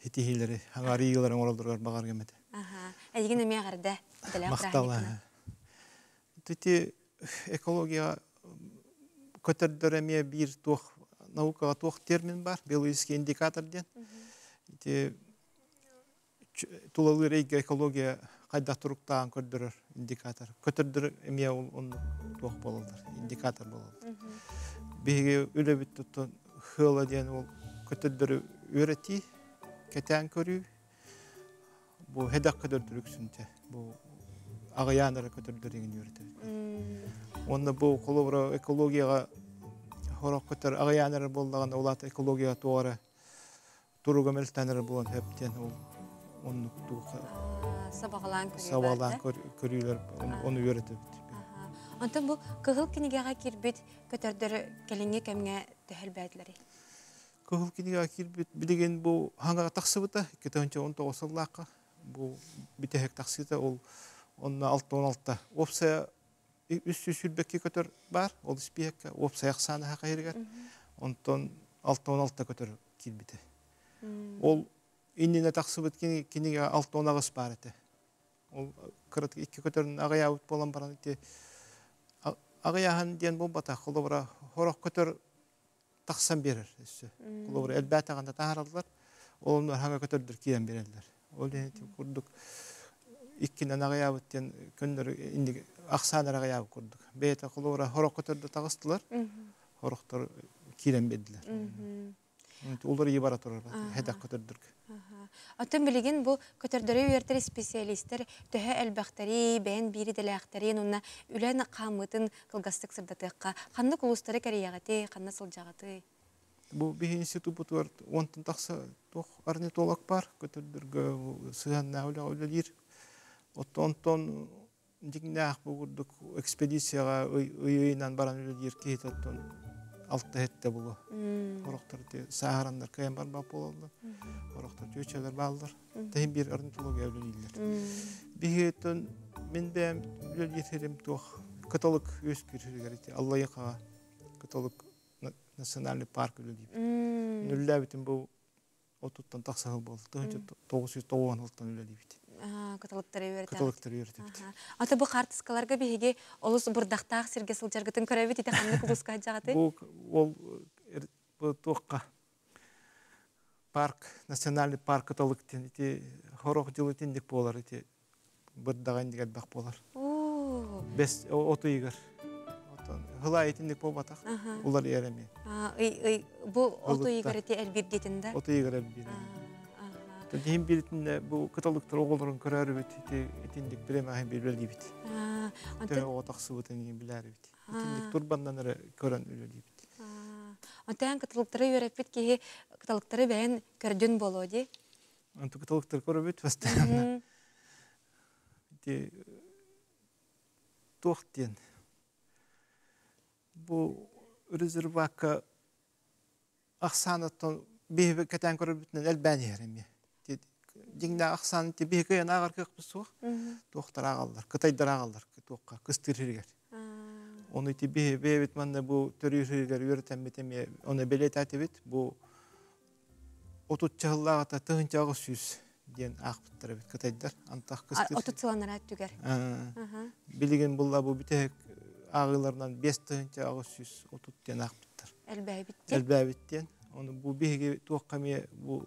Хитихилері, аңарыйыларын оралдырғар бағар кемеді. Әйген әме ағарды? Мақталы. Түті экология көтердір әме бір наукаға тоқ термин бар, биологический индикатор ден. Тулалы рейгі экология қайдақ тұрықтаған көрдірір индикатор. Көтердір әме оны тоқ болалдар, индикатор болалдар. Беге өлі біт хыла ден ол көтердір өреті, Кетен көрü bu hedak kadar türüksünte bu ağayanlara kadar döregen yürütür. Onda bu kolobra ekologiyaga horak kadar ağayanlara bolğan olat ekologiya toğara turuga meltanlar bolan hepten onu sabağlan körüler onu yürütür. Anta bu kıhıl kinigega kirbit köterdür kelenge kemge töhelbätleri. Көгіл кенеге келбет білеген бұл хаңаға тақсыбыта, 2019 сыллаққа, бұл бітехек тақсыта, ол 16-16-та. Опсая үсті сүлбекке көтір бар, ол іспейекке, опсая қсаны хақа ергер, 16-16-та көтір келбеті. Ол иннене тақсыбыт кенеге 6-10-ағыс бар еті. Ол кіріт екі көтерін ағая өт болан баран еті. Ағаяған ден бұл бата, қолы бұра хорақ көтір тақсан берер. Бұл әлбәт ағанда тағаралдар, олымдар хаңа көтердір кейен берелдер. Ол ден күрдік иккенен ағаябыттен күндір ақсаныр ағаябы күрдік. Бейті құлы хорақ көтерді тағыстылар, хорақтар кейен берділер. Олар ебара тұрар, хәдәк көтердір. Атын білеген бұл көтердірі үйертері специалистер төһі әлбәқтері, бәйін бири дәләқтері, онына үлән қамытын қылғастық сырдатыққа. Қанны құлыстары кәрияғаты, қанны сылжағаты? Бұл бей институт бұтыр, онтын тақсы тоқ орнитолог бар, көтердіргі сығанна өлі-өлі. Онтын дегінәқ бұл экспедицияға үйінен баран өлі кейт оттын. Altta hette bulu. Horoktar Saharanlar kayan var bap oldu. Horoktar göçeler baldır. Tehim bir ornitolog evlililer. Bir hetten men ben böyle yeterim toh Katolik özgürlükleri Allah yaka Katolik Nasyonalny park öyle deyip. Nüller bitin bu otuttan taksahıl boldu. 996'tan öyle deyip. Кытылыктары үйрәтә. Кытылыктары үйрәтә. Ата бу картыскаларга биһиге олус бурдактаак сирге сылжаргытын көрөбүт ите ханны кулуска жагаты. Ол туокка парк, национальный парк кытылыктен ите хорох жылы тиндик болар ите бырдаган дигер бак болар. Бес оту игер. Хылай тиндик болбатак. Улар эреме. Бу оту игер ите элбир детинде. Оту игер элбир. Дим билетинде бу кытылыктар оголорун көрөр бит тиндик биреме хем билбелди бит. Антын отаксы бутен билер бит. Тиндик турбандан көрөн үлөди бит. Антын кытылыктары үйрәппит ки кытылыктары бәен көрдүн болоди. Антын кытылыктар көрөбүт постоянно. Ди тохтен. Бу резервака аксанаттан бебе кетен көрөбүтнен элбәни эреме. Дигнә аксан ти беге нагар кыкпысук. Тохтар агалдар, кытайдар агалдар тохка кыстырыргар. Оны ти бебе бит манда бу төрүрүгөр үйрөтөм бетеме, оны белет атыбыт бу 30 жылларда тыгынчагы сүз ден акпыттар бит кытайдар. Антак кыстыр. 30 жыллар түгөр. Билген булла бу бите агылардан 5 тыгынчагы сүз 30 ден акпыттар. Элбәбиттен. Оны бу беге тохка ме бу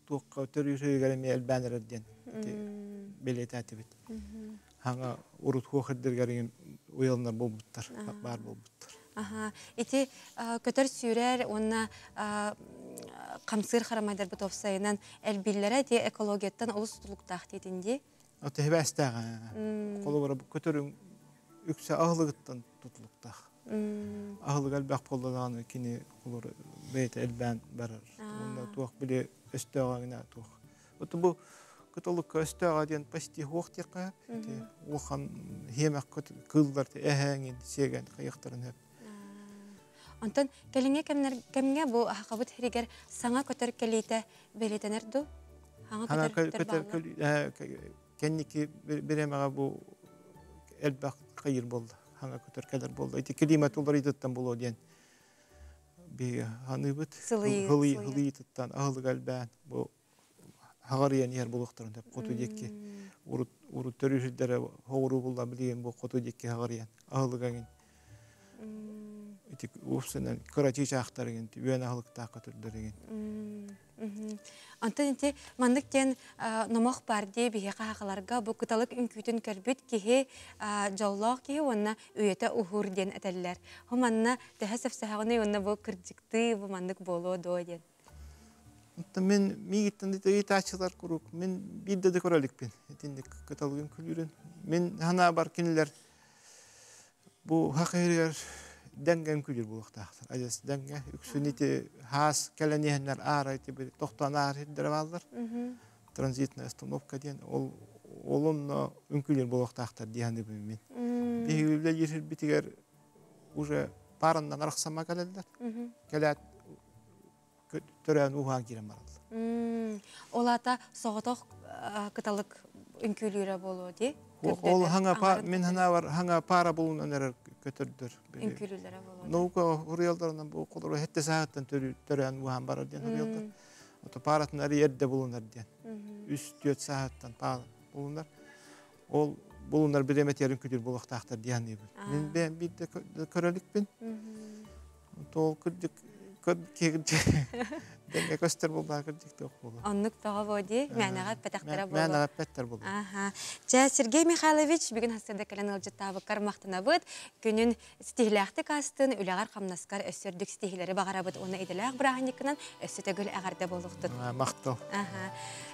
туокка төрүрүгөр эме элбәнерден белет атыбыт. Хаңа урут хохырдыргарын уялнар болбуттар, бар болбуттар. Ити көтөр сүрер, онна камсыр харамайдар бут офсайынан элбиллере ти экологияттан улус тутулуктак дейдинди. Ата хебастага. Колобора көтөрүң үксө агылыгыттан тутулуктак. Агылык элбак болдоганы кини колор бейт элбән барар. Онда туок биле өстөгөнө туок. Ото бу кытылык өстөгө ден почти хоктика. Улхан хемак кылдар эһеңин сеген кыяктарын хеп. Антон келиңе кемге бу хакабыт хиригер саңа көтөр келите белетенерду? Хаңа көтөр кенники беремага бу элбак кайыр болду. Хаңа көтөр келер болду. Эти климат улар идеттен болду ден. Би ханыбыт хылый туттан агылык элбән бу хагарыян ер булуктарын деп коту декке урут төрүшүлдөрө хоору булла билген бу коту декке хагарыян агылыгын эти усунан карачи чактарын үөн агылыкта көтөрдөрүн. Антон мандыктен номох барди бие кахаларга бу кыталык үнкүтүн көрбүт кихи жоллок кихи онна үйөтө ухур ден этеллер. Хоманна тэхесеп сагыны онна бу кырдыкты бу мандык боло доден. Мен мигиттен дите итачылар курук. Мен бидде де көрөлүкпүн. Этиндик кыталыгын күлүрүн. Мен хана бар кинилер бу хакыйрер денген күлүр булуктактар. Ажас денге үксүнити хас келенехнер арайты бир токтонар хиддер балдар. Транзитная остановка ден олонно үнкүлүр булуктактар дияны мен. Бигиле жер битигер уже парандан араксама келелдер. Келет төрән ухан кирем баралды. Олата соғытоқ кыталык үнкүлүрө болу ди? Ол мен хаңа пара болуынан әрер көтөрдір. Үнкүлүлөрө болу. Наука урыялдарынан бұл қолыры хетте сағаттан төрән ухан барар ден урыялдар. Ота паратын әрі ерде болуынар ден. 3-4 сағаттан пара болуынар. Ол болуынар бір еметер үнкүлүр болуқтақтар дияны бұл. Мен бейді көрелікпен. Ол күрдік Денге көстер болда кырдык ток болду. Оннук тога боди, мәнага петактара болду. Мәнага петтер болду. Жа Сергей Михайлович бүгүн хасырда калан ылжыттабы кармактанабыт. Күнүн стихилякты кастын үлөгөр камнаскар өсөрдүк стихилери багарабыт. Оны иделак браханикынан өсөтөгүл агарда болукту. Мактал.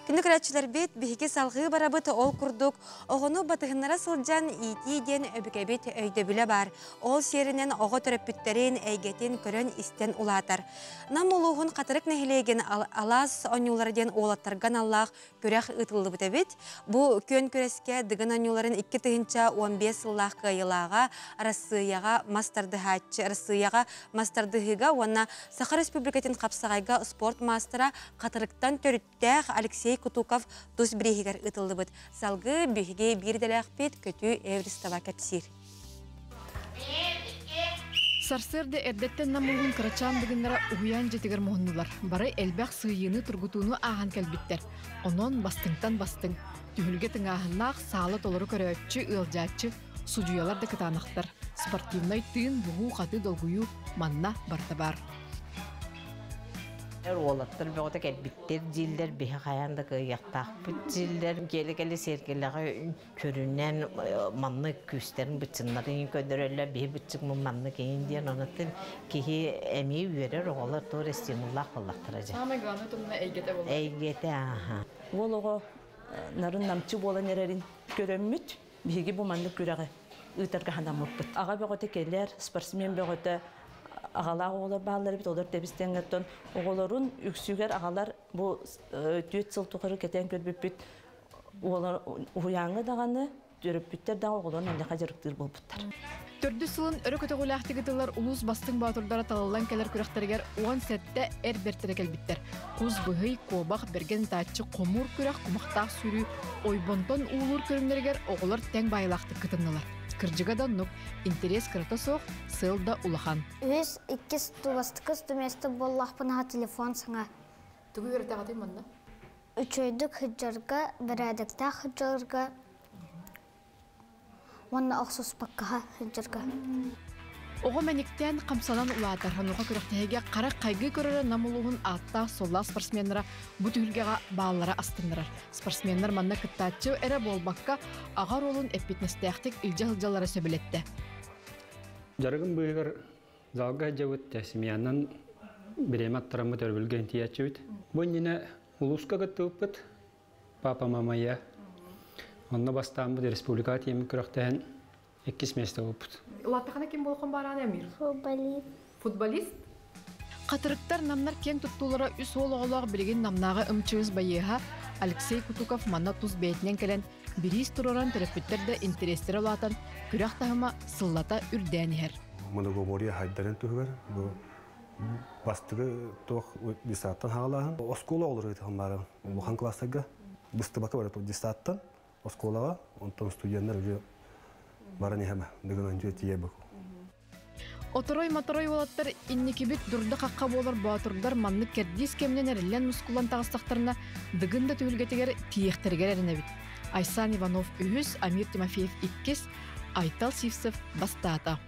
Күндүк рачылар бит биһиги салгы барабыт ол курдук. Огону батыгыннара сылжан итиден өбүкебит өйдө биле бар. Ол серинен ого төрөпүттерин эйгетин көрөн истен улатар. Намулугун катырык нехилеген алас онюларден олаттарган Аллах көрөх ытылды бит. Бу көн көреске дыгын онюларын 2 тыгынча 15 сыллах кыйылага Россияга мастарды хатчы Россияга мастардыгыга онна Саха Республикатын капсагайга спорт мастера катырыктан төрүттәк Алексей Кутуков тус бирегер ытылды бит. Салгы биһиге бирделек бит көтү Эвристава кепсир. Сарсырды эрдеттен намылгын кырачандыгыннара уян жетигер моһуннулар. Бары элбак сыйыны тургутууну аган келбиттер. Онон бастыңтан бастың. Түһүлге тыңаһыннаах саалы толору көрөөччү ылжааччы судьялар да кытаанахтар. Спортивный тыын бугу хаты долгую манна барта бар. Олаттар бөгөтө кэлбиттер жилдер бихе каянда кыяктаакпыт жилдер келе серкелеге көрүнен манны күстерин бычыннарын көдөрөлө бихи бычык манны кейин диен онатын кихи эми үйөрөр оголор тор стимуллак кыллактыра же. Самый главный тумна эйгете болот. Эйгете аха. Олого нарын намчы болан эрерин көрөммүт биги бу манны күрәгә үтәргә ханамыппыт. Ага бөгөтө келер спортсмен бөгөтө агалар оголор баалар бит олар тебистенгеттен оголорун үксүгер агалар бу төт сыл тухары кетен көрбүппүт олар уяңы даганы жүрөппүттер да оголорун эле кажырыктыр болбуттар. Төрдү сылын өрө көтөгүлэхтигитилер улус бастың батырдара талалан келер күрәхтергер 10 сәтте эрбертере келбиттер. Куз быһый кобах берген таачы комур күрәх кумактак сүрү ойбонтон уулур көрүнергер оголор тең байлакты кытыннылар. Кыржыга доннук интерес кырата соқ сылда улахан. Үз 2 стубастыкы стуместі боллақпынаға телефон саңа. Түгі өрті ағатый мұнда? Үчөйдік хыджарға, бірәдікті хыджарға, мұнда оқсус баққаға хыджарға. Оғы мәніктен қамсалан ұлатар хануға күріқтеге қара қайғы көрірі намылуғын атта солла спортсменлера бұт үлгеға бағалара астындырар. Спортсменлер манна кыттатчы әрі болбаққа ағар олын әппетнестіяқтық үлжі-үлжалары сөбілетті. Жарығын бұйығыр залға жауыт тәсімиянан біреме аттырамы төрбілген тиятчы өт. Бұннені ұлысқа күттіғіппіт папа-мамая. Онна бастан бұд республика темі күріқтен 2 месте өппіт. Улаттақана кем болуқын баран әмір? Футболист. Футболист? Қатырықтар намнар кен тұттулары үс олығылығы білген намнаға ұмчығыз байыға Алексей Кутуков манна тұз бәйтінен кәлін біріз тұроран терапевттерді интерестері олатын күрәқ тағыма сыллата үрдәнігер. Моногомория хайдарын түгір. Бастығы тоқ дистаттан хағалағын. Оскола олыр өйтіғын бұған классыға. Бұсты бақы бәрі дистаттан осколаға, онтан студенттер бараны хәмә дигән җир тие бу. Оторой-моторой болаттар инникибит дурда хакка болар батырдар манны кердис кемнен эрелен мускулан тагыстактарына дыгында түлгетегер тиехтергер эренә бит. Айсан Иванов үз, Амир Тимофеев 2, Айтал Сивсев бастата.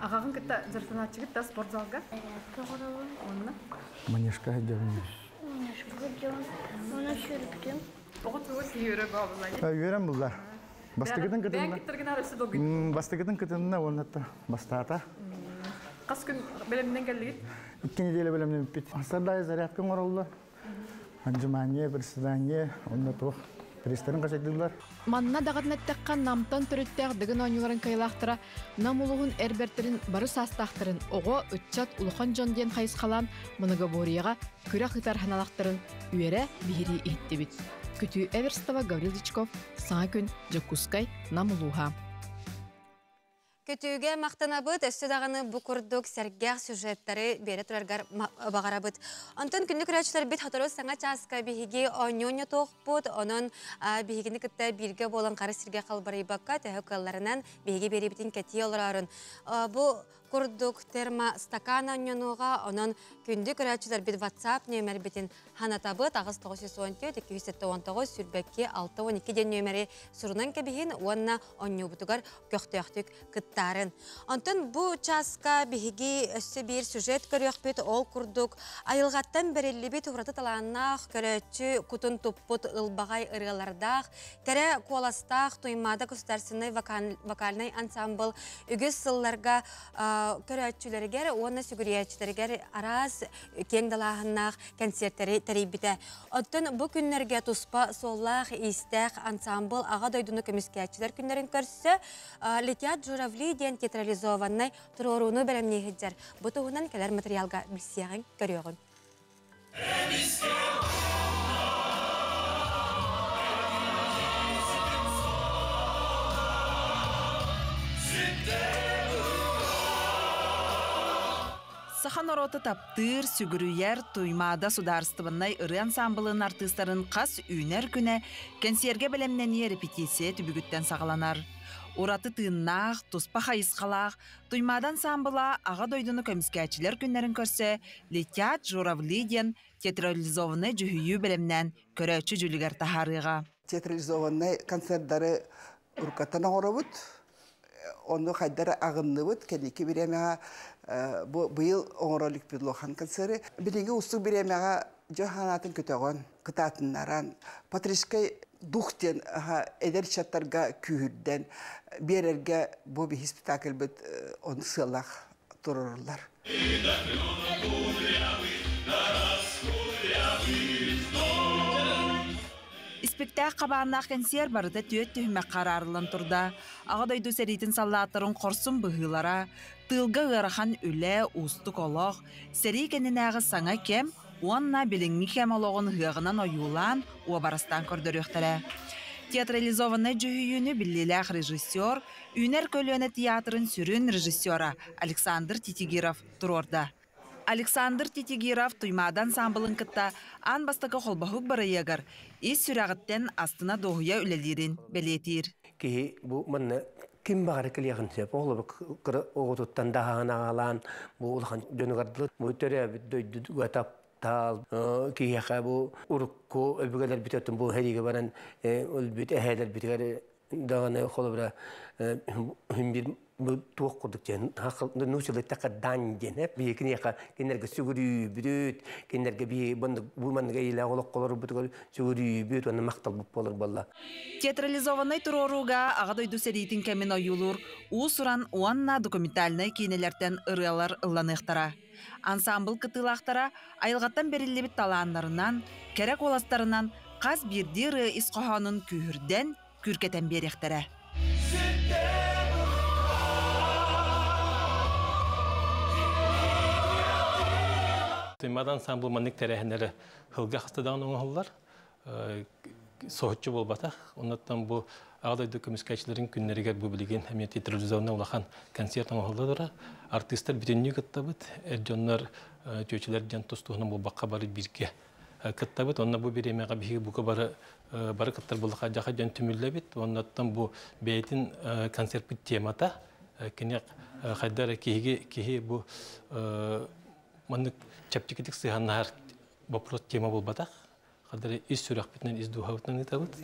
Агагын кытта зартанатчы кытта спортзалга? Тоғыралы. Онна? Манешка һәҗәбез. Манешка һәҗәбез. Оны шүрүктем. Огытыгыз йөрө бабылай. Йөрәм булар. Бастыгыдан кытынна. Бастыгыдан кытынна оннатта бастата. Кас күн белемнен келдигит? 2 неделя белемнен бит. Асардай зарядка оролду. Анжумания, приседание, оннату. Пристарын качагдылар. Манна дагатнаттаккан намтан төрөттәк дигән оңюларын кайлактыра, намулугун эрбертерин бары састактырын, ого үтчат улухан жон ден хайыскалан моногаборияга күрә хытар ханалактырын үйәрә бири итте бит. Күтү Эверстова, Гаврил Дичков, саңа күн Жокускай, намулуха. Көтүүгө мактанабыт, өссө даганы букурдук сергех сюжеттары бере тураргар багарабыт. Онтон күндүк күрәчләр бит хаторос саңа часка биһиги оньоня тохпут, онон биһигини кытта бирге болан кары сирге калбарыбакка төһөккалларынан биһиги берибитин кети оларын. Бу курдук термостакан оньонуга, онон күндүк күрәчләр бит WhatsApp нөмер битин ханатабыт, агыс 914 219 сүрбәкке 612 ден нөмери сурунан кебиһин, уанна оньобутугар көктөктүк тарын. Онтон бу часка биһиги өссө бир сюжет көрөкпүт ол курдук. Айылгаттан берилибит ураты таланнах көрөчү кутун туппут ылбагай ыргалардах, тере коластах туймада государственный вокальный ансамбл үгүс сылларга көрөчүлөргөр, оны сүгүриячтергер арас кең далаһыннах концерттери терибите. Онтон бу күннәргә туспа соллах истәх ансамбл ага дойдуну көмүскәчләр күннәрен көрсө, летят журавли ден театрализованный туруруну белемнегиджер. Бутугунан келер материалга билсиягын көрөгөн. Сахан ороты таптыр, сүгүрүйер, туймада сударстывыннай ыры ансамблын артыстарын қас үйнер күнә консерге белемнене репетиция түбігіттен сағаланар. Ураты тыыннақ, туспа хайысқалақ, туймадан самбыла аға дойдуны көміскәчілер күннерін көрсе, летят журавли ден театрализованный жүхүйі білімнен көрәчі жүлігер тахарыға. Театрализованный концерттары уркаттан оғырабыт, оны қайдары ағынныбыт, кәнеке беремеға бұйыл оңыролик бірлохан концерты. Білінгі ұстық беремеға жоханатын көтіғын, қытатынларан, патришкай дұқтен әдер чаттарға күйірден берерге бұл бір спектакль біт оны сылақ тұрырлар. Спектакль қабанақ концерт барыда түйет түймек қарарылын тұрда. Ағадойду сәретін саллаттырын қорсын бұғылара, тылға ғырахан үлі, ұстық олық, сәрі кәнінәғы саңа кем, онна біліңні кем олығын ғығынан ойулан, уабарастан көрдіріқтірі. Театрализованный жүйіні біліләқ режиссер, Үнер көліні театрын сүрін режиссера Александр Титигиров тұрорда. Александр Титигиров туймадан самбылын кытта ан бастықы қолбахук бары егір, ес сүрағыттен астына доғыя үлелерін белетір. Кейі бұл мұнны кім бағары кілеғін сеп, оғылы бұл оғытыттан дағаған ағалан, бұл ұлған жөнігардылы, бұл түрі дөйді ғатап тал, кейіға бұл ұрыққы өлбігелер бітетін бұл әриге баран өлбіт әхәлер бітігері дағаны қолы бұра хүмбір туық құрдық жен, нұсылы тақы дан жен, бейкіне яқа кенерге сүгірі бүріт, кенерге бұл маңға елі олық қолыр бұтығыр сүгірі бүріт, оны мақтал бұп болыр болла. Театрализованный туроруға ағадойду сәретін кәмін ойылыр, ұсыран уанна документальный кейнелерден ұрылар ұлланықтара. Ансамбл кытылақтара айылғаттан берілі таланларынан, керек оластарынан қаз бірдері исқоғанын күйірден күркетен беректері. Тымадан ансамбл манник тәрәхінері хылға қыстыдағын оңғылар, соғытчы болбата. Оннаттан бұл ағдайды көміскәшілерін күннерігер бұл білген әме театрализованный олақан концерт оңғылдадыра. Артистер бүтінні кыттабыт, әржонлар түйечілер жан тұстуғынан бұл баққа бары бірге кыттабыт. Онна бұл беремеға бігі бұқы бары кыттар болыға жақа жан түмілләбіт. Оннаттан бұл бәйтін концерт бүт темата. Кенек қайдар кейге бұл маннык чаптикетик сыганнар вопрос тема болбатак. Кадары ис сүрәк битнен ис духавтан итабыт.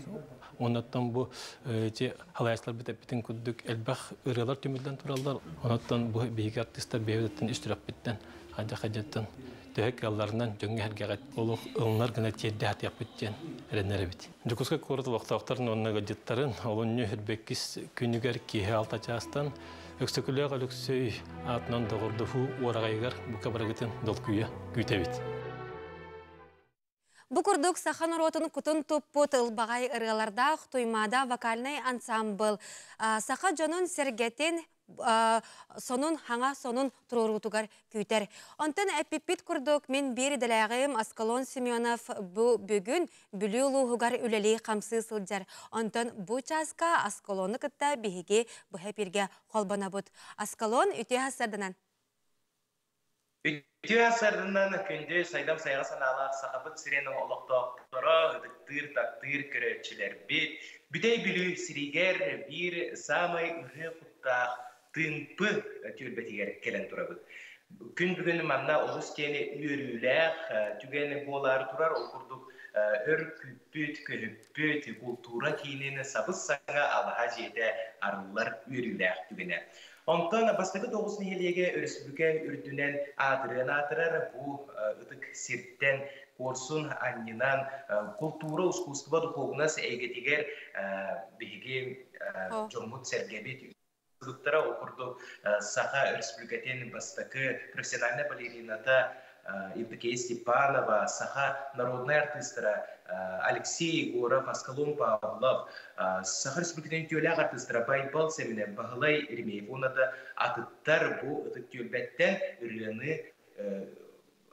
Оннаттан бу те халаяслар битен күддүк элбах ыралар төмөлдөн тураллар. Оннаттан бу бейги артисттер бейдеттен ис сүрәк биттен хажаттан төһәк ялларынан җөңгә һәргә олуг ылнар гына тиедә хат япыттен реннәре бит. Дукуска корды вакыттарын оннага җиттарын олонны хөрбеккис күнүгәр киһә алтачастан өксөкүләг алыксый атнан догордуфу орагайгар бу кабарагытын долкуя күтәбит. Бу курдук сахан ротын кутун туппут ылбагай ыргаларда туймада вокальный ансамбл. Саха жонун сергетин сонун хаңа сонун турурутугар күтер. Онтан эпипит курдук мен бери делягым Аскалон Семенов бу бүгүн бүлүлугар үлели камсы сылжар. Онтан бу часка Аскалоны кытта биһиге бу хепирге колбанабыт. Аскалон үтө хасарданан. Үтө хасарданан күндө сайдам сайга саналар сахабыт сиренин олоктоктора ыдыктыр тактыр көрөчүлөр бит. Бүтөй бүлү сиригер бир самый ыры куттак тынпы түрбетигер келен турабыт. Күн бүгүн манна олус тени үйрүләк түгени болар турар окурдук өр күппүт көлүппүт культура кийинени сабыз саңа алаха жейде арылар үйрүләк түгене. Онтан бастагы 9 елеге өрүсүбүкө үрдүнен атырар бу ыдык сирттен Корсун аннинан культура искусство духовнас эйгетигер биги жомут сергебит Дуктора окурду Саха республикатен бастакы профессиональная балерината Евдокия Степанова, Саха народная артистра Алексей Егоров, Аскалон Павлов, Саха республикатен тюляг артистра Байбал Семене Багалай Ремеевонада атыттар бу тюльбеттен үрлены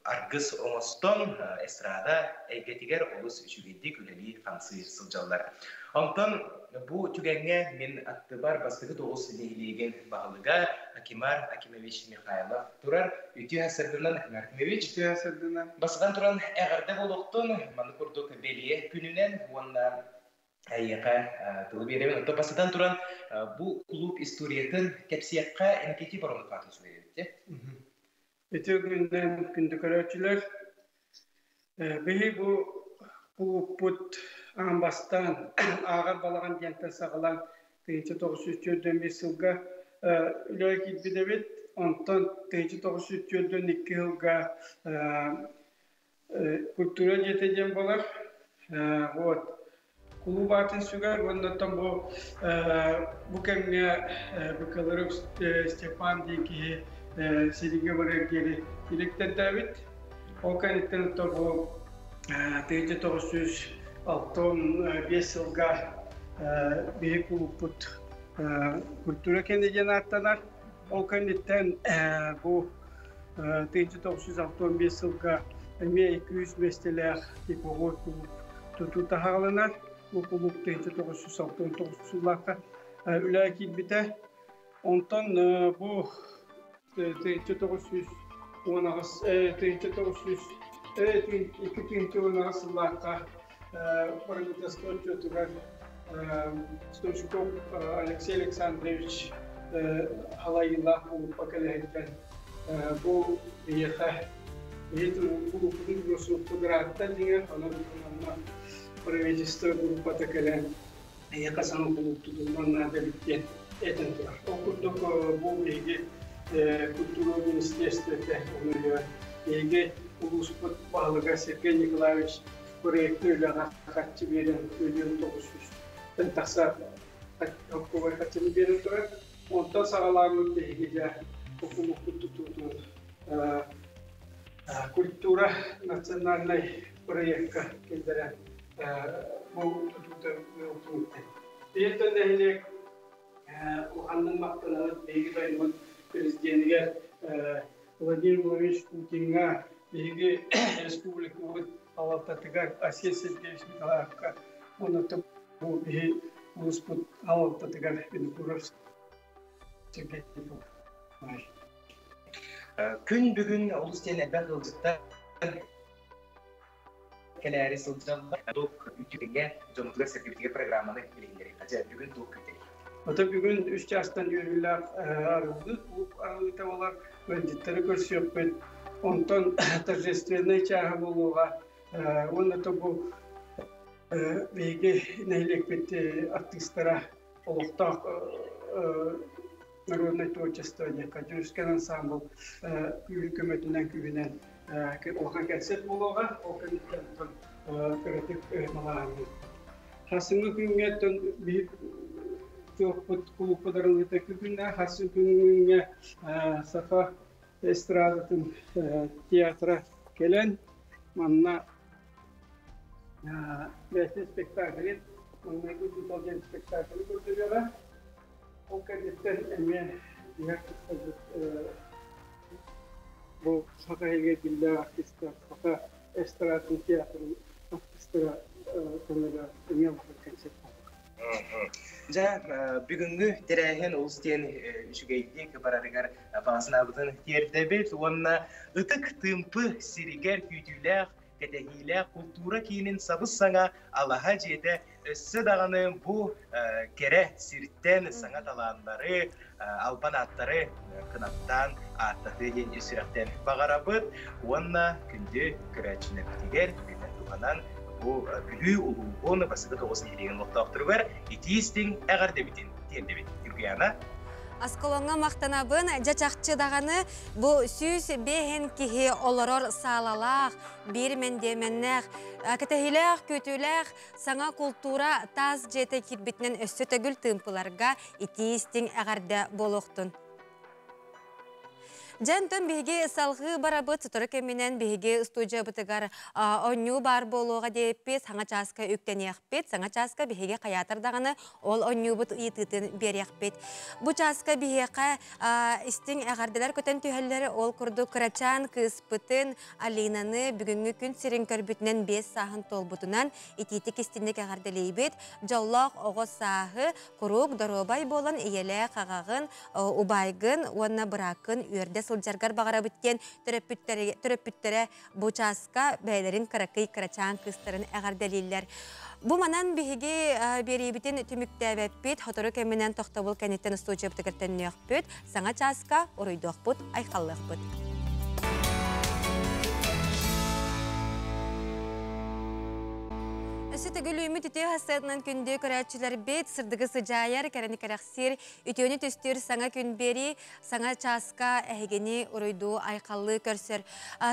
Аргыс Омостон эстрада эйгетигер олус жүгедик үлели хамсы сылжалар. Онтан бу түгенге мен аттыбар бастығы 9 нейлеген бағылыға Акимар Акимович Михайлов турар. Үті хасырдынан Акимар Акимович басыған туран әғарды болуқтын маны күрдік белие күнінен онна әйеға тылы беремен. Онтан басыдан туран бу клуб историятын кәпсияққа әнекеті баруны қатын сөйледі. Өте күнді көрәтшілер, бейі бұл клуб бұд Ambastan ağır balağın diyentten sağılan 1945 yılga ülke gidebet ondan 1942 yılga kültüre yeteceğim bolar. Kulubatın süger ondan bu kemne bakalım Stepan diki Sirige varır geri direkten David o kanitten bu 1965 yılga bir kulüput kültüre kendi arttanar. O kanitten bu 1965 yılga 200 besteler tipogor kulüp tutu tahalınar. Bu kulüp 1969 yıllarda ülke biter. Ondan bu 1919 yıllarda Parlamentasyon Çotugar Stochkov Alexey Alexandrovich halayla bu bakalıyken bu yaka bu kuruluşu fotoğrafta diye anlatımlar правительство группа такая yakasını buluttuğundan da bitti etenler. Okuduk bu bilgi Kültür Ministerstve'de oluyor. Bilgi Ulusput Bağlıga Sergey Nikolaevich projektörle kaçı veren ölüm doğuşuz. Ben tasar okuma kaçını veren durar. Ondan sağlarlık bilgiler okumuk tuttuğunu Kultura nasyonalne projekta kendiler bu tuttuğunu bir tane yine o anlamaktalar bilgi bayramın prezidentiga Vladimir Vladimirovich Putinga bilgi Respublika Alatatıgar Asya Sergeyevich Nikolaevka onu da bu bir Usput Alatatıgar Vinkurovsk Gün bugün Ulus'tan elbette olacaklar. Keleri sılcılar dok ülkeye Cumhuriyet Sergeyevich programını bilgileri. Acaba bugün dok ülkeyi. Hatta bugün 3 yaştan yürüyorlar arıldı. Bu arılıkta olan öncetleri görüşüyor. Ondan торжественный çağrı buluğa. Onda da bu bilgi neylek bitti artistlere olukta Народное творчество, Кадюрский ансамбль, hükümetinden küvünen olgan konsept buluğa, o kanıttan kreatif malağını. Hasımlı güngetten bir çok kulüplerin teknikinde hasım günge safa estradatın tiyatra gelen manna besne spektakli, manna güçlü olacak spektakli götürüyorlar. O kanıttan emeğe bu safa helgetinde artistler, safa estradın tiyatronun artistler konuda emeğe bakır konsept. Ja bugünkü terehen Ulus'tan şügeydik baragar bazınabıdın yerdebet onna ıtık tımpı siriger kütüler ketehiler kultura kinin sabız sana Allah'a jede sıdağını bu kere sirtten sanat alanları albanatları kınattan attadı yeni sürekten bağarabıt onna kündü küreçine bitiger tuhanan bu gülü uluğun basıda toğusun yediğin nokta var. İtiistin eğer debitin, diyen debit. Türkiye'na. Askolonga maqtanabın jaçaqçı dağını bu süs behen kihi oloror sağlalaq, bir mendemenler, akıtahiler, kötüler, sana kultura taz jete kirbitnen össü tögül tımpılarga itiistin eğerde boluqtun. Jantan bihige salgı barabıt tutarık eminen bihige studiya bıtıgar onyu bar boluğa deyippiz, hanga çaska ükteni yakpet, hanga çaska bihige kayatar dağını ol onyu bıt iyititin bir yakpet. Bu çaska bihige istin eğardeler köten tühelleri ol kurdu kıraçan kıspıtın alinanı bugünkü gün sirin körbütünen 5 sahın tolbutunan ititik istindik eğardeleybet, jallaq oğuz sahı kuruk dorobay bolan iyele qağağın ubaygın, onna bırakın üerde soljargar bağara bitten töröpüttere bu çaska beylerin karakay kıraçan kıstarın eğer deliller. Bu manan bihigi beri bitin tümüktäbepit, hotoru keminen toxtabul kenitten studiya bıtıkırtan nökpüt, sana çaska oruydoqput, ayqallıqput. Өсі тігілі үте хастатынан күнде көрәтшілер бет, сырдығы сыжайар, кәріні кәрәқсер, үтені төстер саңа күнбері, саңа часка әйгені ұройду айқалlı көрсір.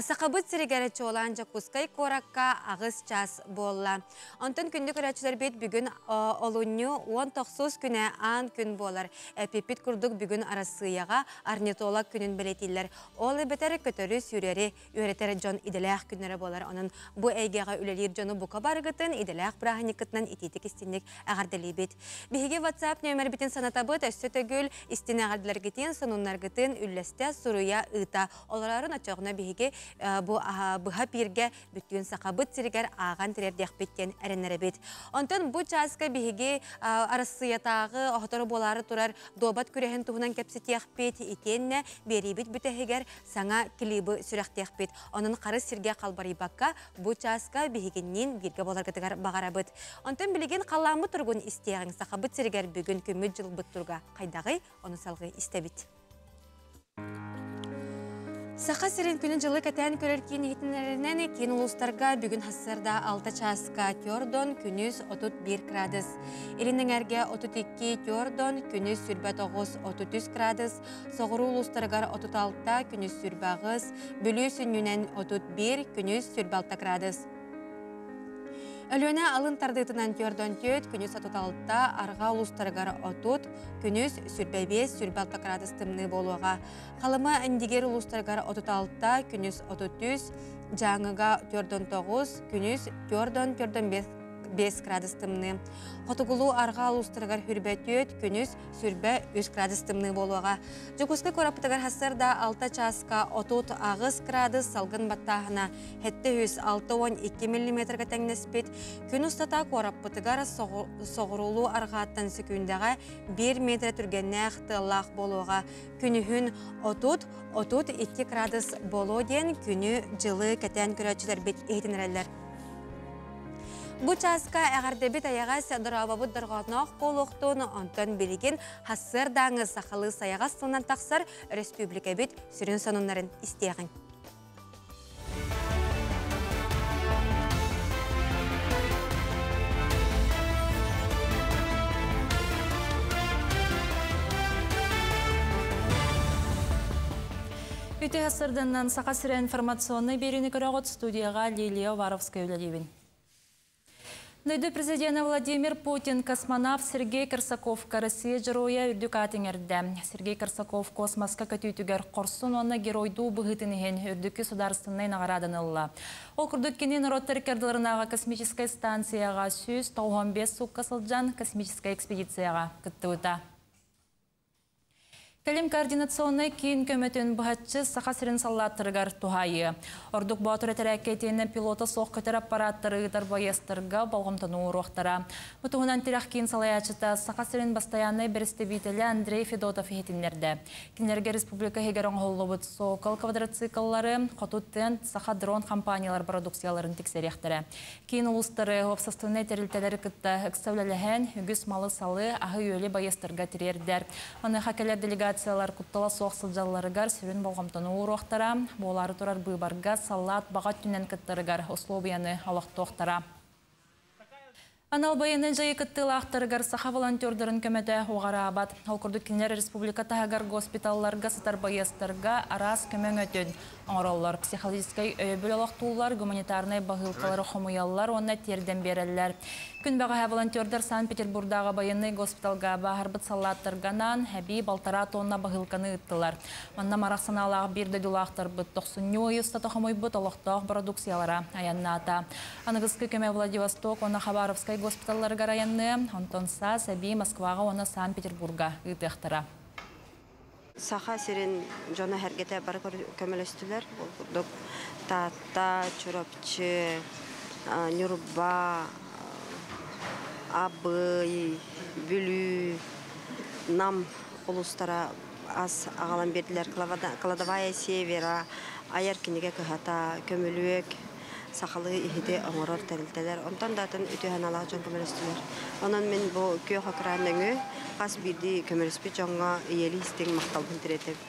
Сақабыт сірігәрәтші olan жақпускай қораққа ағыз час болла. Онтан күнде көрәтшілер бет бүгін олуну 19 күнә ан күн болар. Пепит күрдік бүгін арасыяға орнитолог күнін білетілер. Олы бәтәрі көтөрі сүйрері өретері жон иделәқ күнері болар. Оның бұ әйгеға үлелер жоны бұқа барғытын, иделәқ браханикытынан итетік істенік ағардылы бет. Беге WhatsApp нөмір бітін санатабыт өсті төгіл істен ағардылар гетін, сонунлар гетін үлләсті сұруя ұта. Оларын açığına bege bu бұға пирге бүттігін сақабыт сірігер аған тірердек беттен әрінері бет. Онтан бұ часка беге арасыятағы оғытары болары тұрар добат күрехін туғынан кәпсетек бет икенне бері бет бүтәхегер саңа клибы сүрәқтек бет. Оның қары сірге қалбары баққа бұ часка бегеннен берге боларғытығар бағара бет. Онтан білеген қаламы тұрғын істеғін сақабыт сірігер бүгін көмі жыл бұт тұрға қайдағы оны салғы істебет. Сақа сирен күнін жылы кәтән көрер кейін егетінлерінен кейін ұлыстарға бүгін хассарда 6 часка тёрдон күніз 31 градус. Елінің әрге 32 тёрдон күніз сүрбә 9-33 градус. Соғыру ұлыстарғар 36 күніз сүрбәғыз, бүлі сүннінен 31 күніз сүрбә 6 градус. Өлөне алын тардытынан тёрдон төт, күніз 36, арға ұлыстарғар 30, күніз сүрбәбес, сүрбәлта градус тымны болуға. Қалымы әндігер ұлыстарғар 36, күніз 33, жаңыға тёрдон 9, күніз тёрдон 5 градус тымны. Хотугулу арға ұлыстарғар хүрбә төт, күніз сүрбә 3 градус тымны болуға. Жүкіскі көрапытығар хасырда 6 часка 30 ағыз градус салғын баттағына хетті 6-12 мм тәңнеспет. Күн ұстата көрапытығар соғырулу арғаттан секундаға 1 метр түргенне ақтылақ болуға. Күнігін 30-32 градус болу ден күні жылы кәтен көрәтшілер бет ехетінерелер. Бұ часка әғардебет аяға сәдірабабыд дұрғатнақ болуқтуыны онтан білеген хассыр даңы сақалы саяға сылынан тақсар республика бет сүрін сонунларын істеғін. Үті хассырдыңнан сақа сірі информационны беріні көріғыт студияға Лилия Варовская өлелевін. Нөйді президенті Владимир Путин космонавт Сергей Корсаков Россия жыруя үрдік атыңерді. Сергей Корсаков космосқа көтүйтігер қорсын оны геройду бұғытынығын үрдікі сударыстыннай нағарадынылла. Ол күрдіккенен роттар керділерінаға космическай станцияға 195 суққа сылжан космическай экспедицияға күтті өта. Кәлем координационный кейін көметін бұхатчы сақа сірін саллаттырғар тухайы. Ордық батыр әтірәкетені пилоты соқ көтер аппараттыры дарбайыстырға балғымтыну ұруқтара. Бұтығынан тірәқ кейін салаячыта сақа сірін бастаяны бірістебейтелі Андрей Федотов ехетінлерді. Кенерге республика хегерон ғолы бұт соқыл квадроциклары, қотуттен сақа дрон компаниялар продукцияларын тексеректірі. Кейін ұлыстары опсастығыны тәрілтелері күтті үксәулеліген үгіс малы салы ағы өлі байыстырға тірердер. Оны хакелер делегациялар құттала соқсылжаларығар сүрін болғамтыны ұруқтара, болары тұрар бұйбарға салат бағат түнен күттірігар условияны алақтуқтара. Анал байыны жайы күттілі ақтырығар сақа волонтердерін көмәді оғара абад. Алқұрды кенер республика тағығар госпиталларға сатар байыстырға арас көмең өтін. Оңыралар, психологическай өйбіл олақтулар, гуманитарный бағылқалары қомыялар, оны терден берелер. Күн баға волонтердер Санкт-Петербурдағы байыны госпиталға бағарбыт салаттырғанан, әбей балтара тонна бағылқаны ұттылар. Манна марақсаналағы бірді дұлақтыр бұт 90 ойыста тоқымой бұт олықтақ продукциялара аянната. Анығызқы көме Владивосток, оны Хабаровскай госпиталларға аянны, онтонса әбей Москваға, оны Санкт-Петербурға ұйтықтыра. Саха сирен жона хәргете бар көмелестілер. Тата, чурапчы, нюрба, абый, бүлі, нам ұлыстара аз ағалан берділер. Кладовая севера, аяр кенеге кығата, көмелуек, сақалы ихиде оңырор тәрілтелер. Онтан датын үтіған алағы жон көмелестілер. Онан мен бұл көй қақыраныңы қас бірді көмелеспе жоңға иелі істен мақтал бүлдіретіп.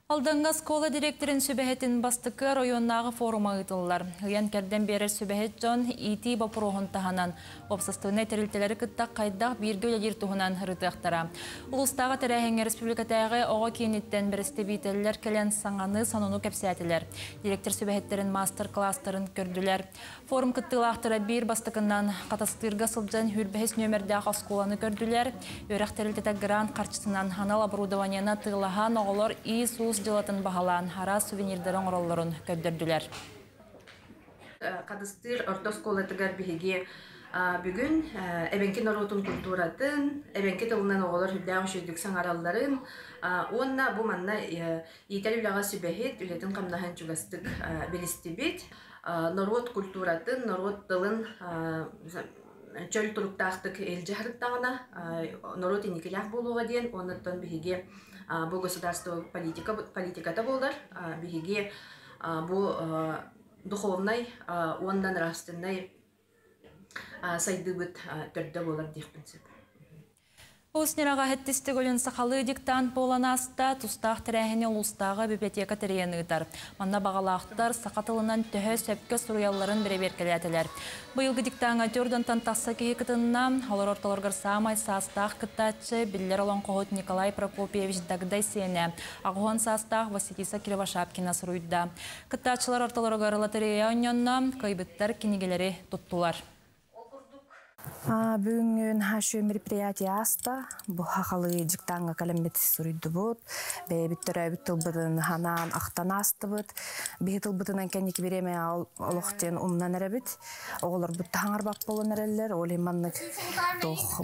Алдыңға скола директорын сүбәхетін бастықы районнағы форума ұйтылылар. Ұян кәрден берер сүбәхет жон ити бапырохын таханан. Опсастығына тәрілтелері күттақ қайдақ біргі өлер тұғынан ұрытықтара. Улыстағы тәрәхенге республикатағы оға кенеттен бірісті бейтелілер кәлен саңаны сануну кәпсәтілер. Директор сүбәхеттерін мастер-кластарын көрділер. Форум күттілақтыра бір бастықынан қатастырға сылжан хүрбәхес нөмірдегі сколаны көрділер. Өрәқ тәрілтеті грант қарчысынан ханал оборудованияна тығылаған оғылар Иисус жылатын бағалан хара сувенирдерін оролларын көддірділер. Қадыстыр орта сколатығар бігі бүгін әбенкен оротын культуратын, әбенке тылынан оғылар хүлдәң шүйдік саңараларын, онна бұл манна етәл үліға сүбәхет үлетін қамнахан чугастық белісті бет. Народ культуратын, народ тылын чөл тұруқтақтық әлжі харыттағына, народ енекелях болуға дейін, оныттан бігі бұл государство политиката болдар, бігі бұл духовнай, ондан растынай сайды бұд түрді болар дейх принцип. Оснераға хеттістік өлін сақалы диктант болан аста тұстақ тірәхіне ұлыстағы библиотека тірейін ұйтар. Манна бағалақтар сақатылынан төхі сөпкі сұруяларын бірі беркелетілер. Бұйылғы диктаңа түрдінтан тақсы кейі кітінна, олар орталарғыр самай састақ кіттатшы білдер олон қоғыт Николай Прокопьевич дағдай сені. Ағуан састақ Василиса Кривошапкина сұруйда. Кіттатшылар орталарғыр лотерея ойнянна көйбіттер кенегелері тұттылар. Бүгін хашу мероприятие аста, бұл хақалы диктанға кәлембет сүрүйді бұд, бәйбіттір әбіттіл бұдын ханан ақтан асты бұд, бейітіл бұдынан кәнек береме олықтен ұмнан әрәбіт, оғылар бұдты хаңар бақ болын әрәлілер, олай маннық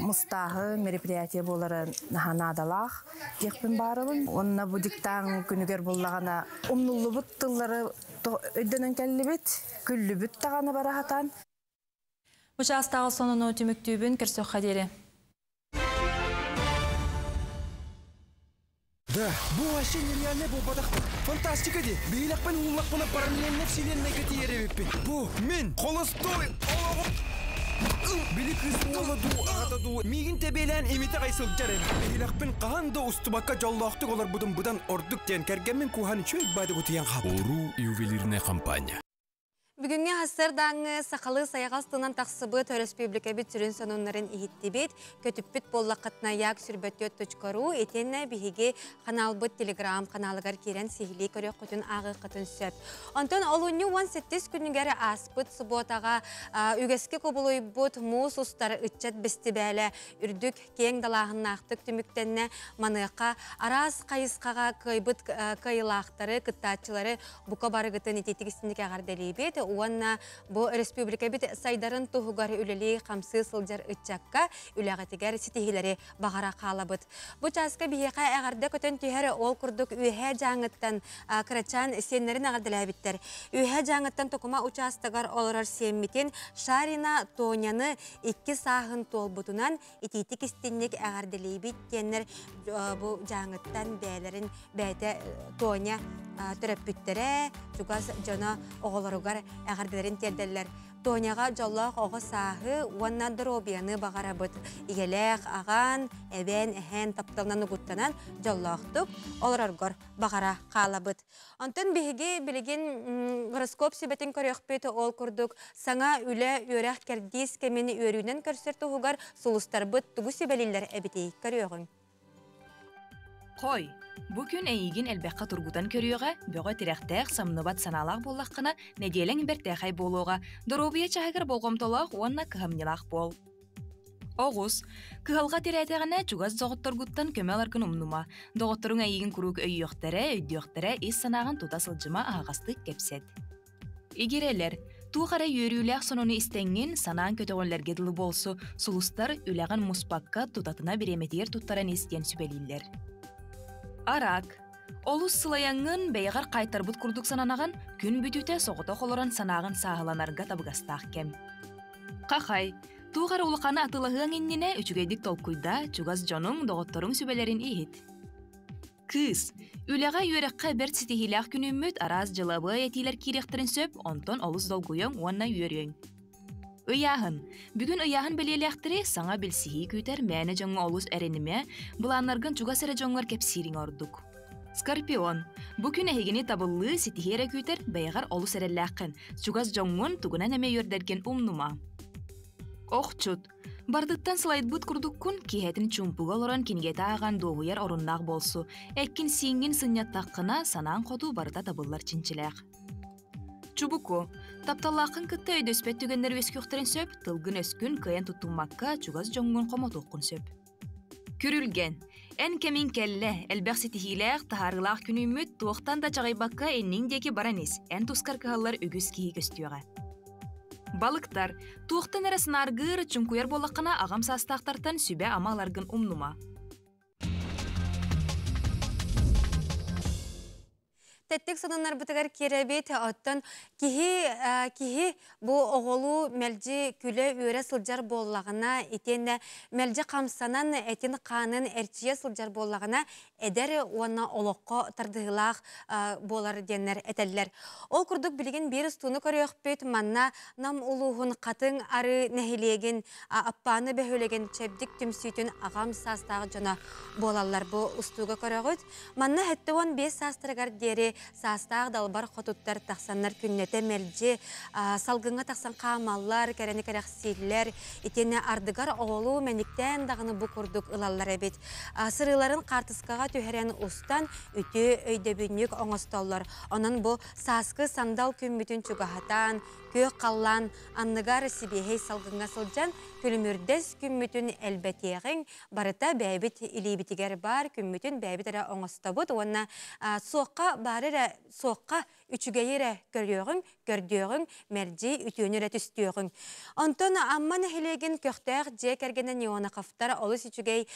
мұстағы мероприятие болары ханадалақ екпін барылын. Онына бұл диктан күнігер болағана ұмнулы бұттылары өйденен кәлі біт, күлі бұт тағаны барахатан. Участағы сонын өтіміктүйбін кірсі қадері. Да, бұл әшен нереальный бұл бадақтық. Фантастика де, бейлақпен ұллақпына параллельно вселенной кәтері өппен. Бұл мен қолыстой, Били кыстыла ду ағатаду. Мигин тебелен эмите қайсыл жарен. Бейлақпен қағанда ұстыбаққа жаллақтық олар бұдан ордық ден кәргенмен куханы чөй бады құтиян қап. Ору ювелирная компания. Бүгінге хастырдаңы сақалы саяғастынан тақсыбыт республика бит сүрін сонунларын ихиттебет, көтіппіт боллаққатына яг сүрбөттөт.ру етенне бігі каналбыт телеграм каналығар керен сихили көрек құтын ағы құтын сөп. Онтын олуыны 17 күнігері аспыт сұботаға үгеске көбілой бұт мұс ұстары үтчет бістібәлі үрдік кең далағын ақтық түміктенне маныққа араз қайысқаға көйбіт көйлақтары күттатчылары бұқа бары ғытын ететігістіндік ағарделейбет. Уанна бу республика бит сайдарын туһугар үлели хамсы сылжар ытчакка үләгәтегәр ситихиләре багара калабыт. Бу часка бихәкә әгәрдә көтен тиһәре ол курдук үһә жаңыттан крачан сеннәрен әгәрдәләбиттер. Үһә жаңыттан токума участагар олар семмитен Шарина Тоняны 2 сахын толбутунан ититик истенник әгәрдәләбит теннер бу жаңыттан бәйләрен бәйдә Тоня төрәппиттере чугас жана оголоругар әгәрдәләрен терделләр. Тоняга жаллах ого сахы уанна дробияны багарабыт. Игелек аган эбен эһен тапталнан угуттанан жаллахтык олараргар багара калабыт. Антын биһиги билеген гороскоп сибетин көрөкпөтө ол курдук саңа үле өрәк кердис кемени өрүнен көрсөртү хугар сулустарбыт тугу сибелиллер эбитей көрөгүн. Қой, бүгін әйігін әлбәққа тұрғыдан көріуға, бөғі тірәқтәқ самныбат саналақ боллаққына, нәделің бәртәқай болуға, дұробия чағығыр болғымтолақ, онна кығымнелақ бол. Оғыз, кығалға тірәтәғіне чугаз зоғыттырғыттан көмеларғын ұмнума, доғыттырың әйігін күрік өйіқтірі, ес санағын тута сылжыма ағастық кепсет. Егерелер, туғара үйеріләқ сононы істенген санаан көтіғынлерге дылы болсу, сұлыстар үләғын мұспаққа тутатына береметер туттаран естен сүбелілер. Арак, олус сылаяңын бәйғар қайтарбыт күрдік сананаған күн бүтіте соғыта қолыран санағын сағыланарға табығастақ кем. Қақай, туғар ұлықаны атылығын енніне үчігейдік толкуйда чугаз жоның доғыттырың сүбелерін ейт. Кыз, үліға үйеріққа бір сетихилақ күн үміт араз жылабы етилер керектерін сөп, онтон олус долгуйың уанна үйерің. Ыяхын, бүгін ыяхын білелектірі саңа білсихи күйтер мәні жоңы олус әрініме, бұланларғын чугас әрі жоңғар кепсирин ордук. Скорпион. Бүкін әйгені табылы сетихері күйтер бәйғар олу сәрелләқін. Чугас жоңын тугынан әме өрдерген умнума. Оқчут. Бардыттан слайд бұт күрдіккін кейхетін чумпуға олоран кенгеті аған доғыяр орыннақ болсу. Әккін сиңгін сынняттаққына санаан қоту барыта табылар чинчіләқ. Чубуку. Тапталлақын кітті өйдөспет түгендер өскіқтірін сөп, тылгын өскін кайан тұттумаққа чугас жоңын қоматуққын сөп. Күрілген. Ән кәмін кәлі, әлбәқ сетихиләқ тахарылақ күніміт туақтан да чағайбаққа әнніңдегі баранес, ән тускар кығалар үгіз кейі көстіуға. Балықтар. Туақтан әрәсін арғыр чүнкуяр болаққына ағам састақтартан сүбә амаларғын умнума. Тәттік сонынлар бұтығар керебет оттан кихи бұ оғылу мәлжі күлі өрі сылжар боллағына, етенді мәлжі қамсанан әтен қанын әрчие сылжар боллағына әдәрі оны олыққа тардығылақ болар денер әтәлілер. Ол күрдік білген бір ұстуыны көрі өқпет манна нам ұлуғын қатын ары нәхилеген аппаны бәхөлеген чәбдік түмсүйтін ағам састағы жона болалар бұ ұстуға көрі өғыт. Манна әтті 15 састырығар дері састағы далбар қотуттар тақсанлар күннеті мәлжі, салғыңа тақсан қамаллар, кәрәні кәрәқ сейлілер, етені ардығар оғылу мәніктен дағыны бұ күрдік ұлалар әбет. Сырыларын қартысқаға түйерен ұстан үті өйдебінік оңыстаулар. Онын бұ сасқы сандал күммітін чүгахатан, көк қаллан, анныгар сибехей салғыңа сылжан, күлімірдес күммітін әлбәтеғің, барыта бәйбіт илейбітігер бар, күммітін бәйбітері оңыстабыд, онына соққа барыра соққа үчүгейре көрдөгүң, мәржи үтөнүрө түстөгүң. Онтон амман хилеген көктөк же кергенен неона кафтар олус үчүгей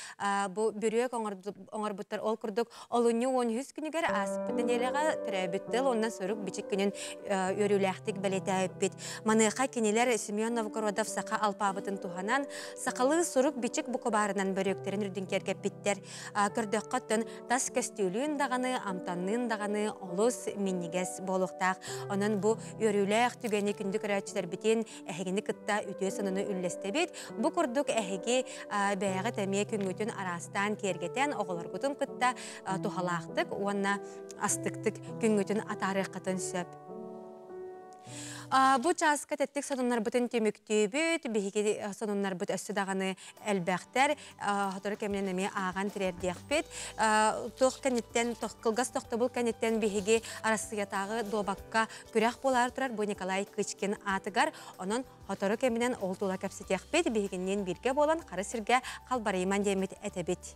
бу бүрөк оңорбуттар ол курдук олуню 100 күнүгөр аспытын делега төрөбүттел ондан сорук бичик күнүн өрүлэхтик белетебит. Маныка кинелер Семен Новгородов сака алпабытын туханан сакалы сорук бичик букобарынан бөрөктерин үрдүнкерге биттер. Көрдөккөттөн тас көстүүлүн даганы, амтаннын даганы олус миннигес болуқтақ. Онын бұ өріләқ түгені күнді көрәтшілер бітен әхегені күтті үтіе сыныны үллестебет. Бұ күрдік әхеге бәйіғі тәмие күнгітін арастан кергетен оғылар күтін күтті тухалақтық, онына астықтық күнгітін атары қытын сөп. Бұ часқа тәттік сонынлар бұтын теміктөбіт, бейгі сонынлар бұт өсі дағаны әлбәқтер, ғатыры кәмінен әме аған тірердеқпет. Қылғас тоқты бұл кәнеттен бейгі арасыятағы добаққа күрәқ болар тұрар, бұ Николай Кычкин атығар, оның ғатыры кәмінен олтула кәпсетеқпет, бейгінен бірге болан қары сірге қалбарайман демет әтәбет.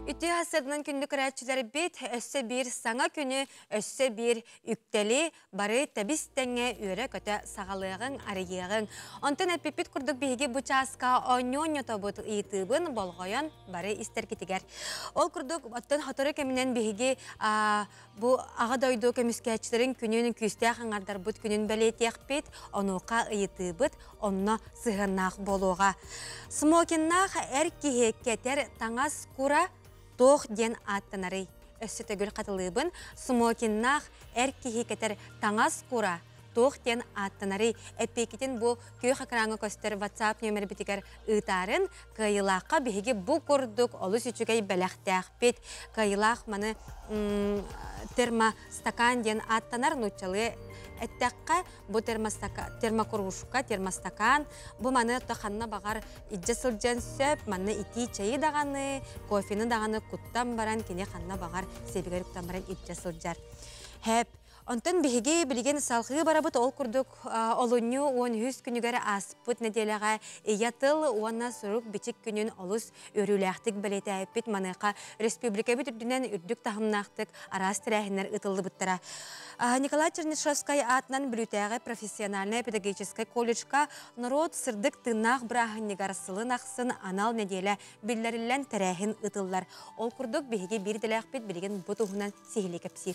Үті ғасырдың күнді күрәтшілер бет, өссі бір саңа күні, өссі бір үктелі, бары тәбістәңе өрі көті сағалығың, арыйығың. Онтын әппепет күрдік бейге бұчасқа ойньон тобыт иетібін болғайын бары істер кетігер. Ол күрдік оттын ғатыры кәмінен бейге бұ аға дойды көміскәтшілерін күнін күсті аңардар бұт күнін бәлетеқ бет, онуға иетібіт, онына сығынақ болуға. Смокиннақ әр кехеккетер таңас күра тоқ ден аттанары. Өссі төгіл қатылыбын, смокиннақ әр кехекетер таңас күра тоқ ден аттанары. Әппекетін бұл көй қақыраңы көстер WhatsApp нөмір бітігер ұтарын қайылаққа бейге бұл көрдік олыс үчігей бәләқтәқ бет. Қайылақ маны термостакан ден аттанар нұтчалы әттәққа бұл термокұрғышқа, термостакан. Бұл маны тұқанына бағар иджі сылжан сөп, маны ити чайы дағаны, кофені дағаны құттан баран, кене қанына бағар себегер құттан баран иджі сылжар. Әп, онтан бейге білген салқығы барабыт ол күрдік олыны 100 күнігер аспыт неделеға иятыл уанна сұрук бітік күнін олыс өріләқтік білеті әппет маныға республика бүтірдінен үрдік тахымнақтық арас тірәхінер ұтылды бұттыра. Николай Чернышевскай атынан бүлітәғі профессиональный педагогический колледжка народ сырдық тынақ бірағын негарсылын ақсын анал неделі білдерілен тірәхін ұтылдар. Ол күрдік бейге бір діләқпет білген бұтығынан сейілі кәпсир.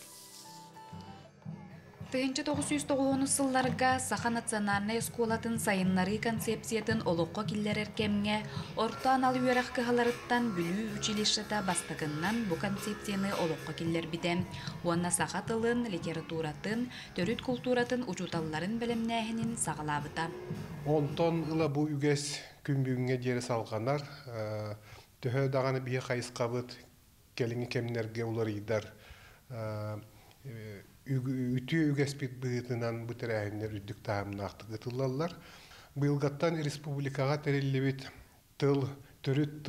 1990 сылларга Саха национальная сколатын сайыннары концепциятын олоққа киллер эркемге ортан ал үйерек кыгаларыттан бүлүү училищета бастыгыннан бу концепцияны олоққа киллер бите. Уанна Саха тылын, литературатын, төрүт культуратын учуталларын белемнәһинин сагалабыта. Онтон ыла бу үгес күмбүнгө жери салганар, төһө даганы бие кайыскабыт келиңи кемнерге улар идар. Үтү үгеспит быытынан бүтерәһиннер үддүк таамнаакты гытыллалар. Быйылгаттан республикага тереллебит тыл, төрүт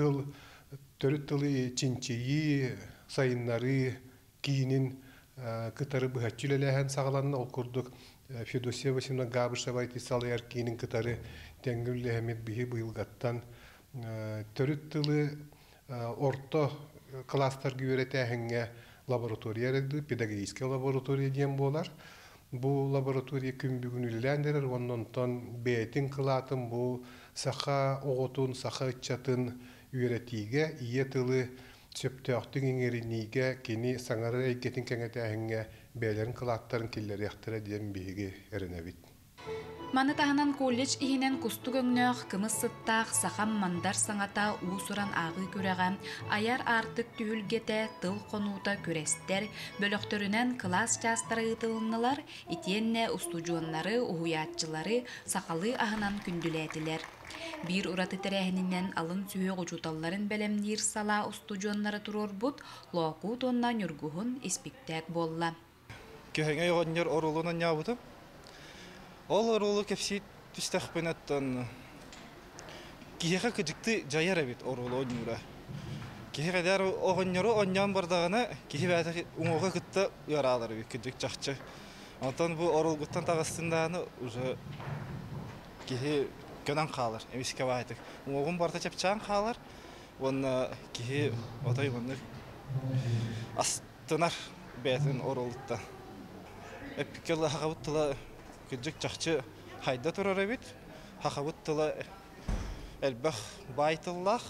тылы чинчии, сайыннары, кийинин кытары быһаччүлелэһэн сагаланна ол курдук Федосия Васильевна Габышева айтысалыяр кийинин кытары теңгүллэһэмит биһи быйылгаттан төрүт тылы орто класстарга үйрөтээһиңэ лаборатория, педагогическая лаборатория диен болар. Бу лаборатория күмбүгүн үлелендерер, оннонтон бейтин кылатын бу саха оғотун, саха ычатын үйретиге, ие тылы сөптөктүн иңериниге, кини саңары эйгетин кеңетээһиңе бээлерин кылаттарын киллери яктыра диен биһиги эренебит. Маны таһынан колледж иһинен кустук өңнөөх кымыс сыттаах сахам мандар саңата уусуран аагы күрәгә, аяр артык түйүлгете тыл конуута күрестер, бөлөктөрүнен класс частары ытылыннылар, итиенне устужуоннары, уһуяатчылары сакалы аһынан күндүләтилер. Бир ураты терәһинен алын сүйө учуталларын белемнир сала устужуоннары турорбут, локу тонна нүргүһүн испиктәк болла. Кеһеңе йогоннер орулунан ябытып, ол орулу кепсит түстәхпенеттен киһеге кыжыкты жаяр бит орулу онюра. Киһеге дәр огоннору оньян бардагына киһи бәте уңога кытта яралар бит кыжык чакчы. Антон бу орулгуттан тагыстынданы уже киһи көнан калыр. Эмиске байтык. Уңогун барта чапчан калыр. Онна киһи отой монны астынар бәтен орулутта. Эпикелла хагыттыла кыжык чакчы хайда турар бит. Хагыттыла элбах байтыллах.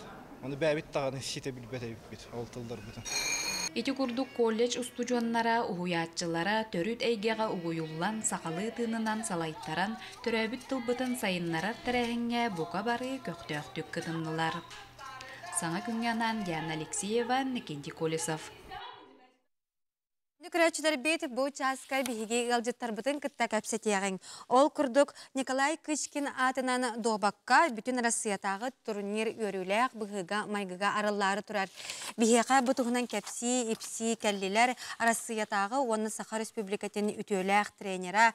Оны бәбит таганы сите билбете бит. Ол тылдар бит. Ити курдук колледж устужуоннара, уһуяатчылара төрүт эйгега угуюллан сакалы тыынынан салайттаран төрөбүт тылбытын сайыннарар терәһиңе бука бары көктөктүк кытымнылар. Саңа күнгянан Диана Алексеева, Никенти Колесов. Нүкірәтшілер бейті бұл часка бігеге ғалжыттар бұтын күтті кәпсетеғін. Ол күрдік Николай Кычкин атынан доғбаққа бүтін Россиятағы турнир өріләқ бұғыға майғыға арылары тұрар. Бігеға бұтығынан кәпси, ипси, кәллелер Россиятағы оны Саха Республикатын үтөләқ тренера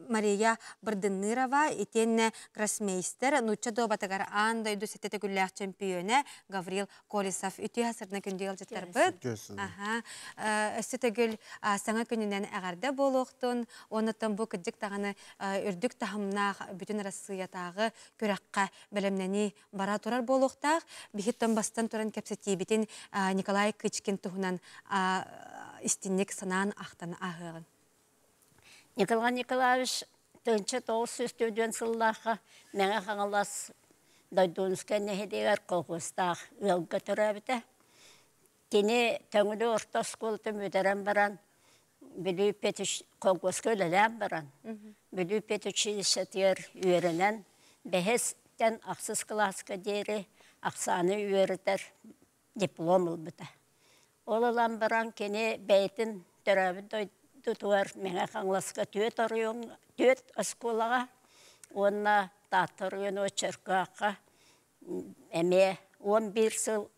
Мария Бардынырова, етен гроссмейстер, нұтча доғбатығар анда үйді сететі күлләқ чемпионы Гаврил Колесов. Үті асырына күнде ғалжыттар бұд. Төгіл саңа күнінен әғарда болуқтын, онытын бұл күдік тағаны үрдік тағымнақ бүтін Россиятағы көрәққа бәлемнәні бара тұрар болуқтақ. Бігіттен бастан тұран кәпсеті бітін Николай Кычкин тұғынан істіннік санан ақтан ағығын. Николай Николаевич төнчі 900 сыллаға мәңі қаңылас дайдуынысқа нәхедегер қолғыстақ өлгі тұра біті. Кені тәңілі орта сколты мүдәрен баран, бүлі петіш конкурсқа өлелән баран. Бүлі петішілісетер үйерінен бәхестен ақсыз классқа дейірі ақсаны үйерітер диплом ұлбыта. Олылан баран кені бәйтін түрәбі тұтуар мәңі қаңласқа төт осколаға, онына таттырын өчіркіға әме 11 сыл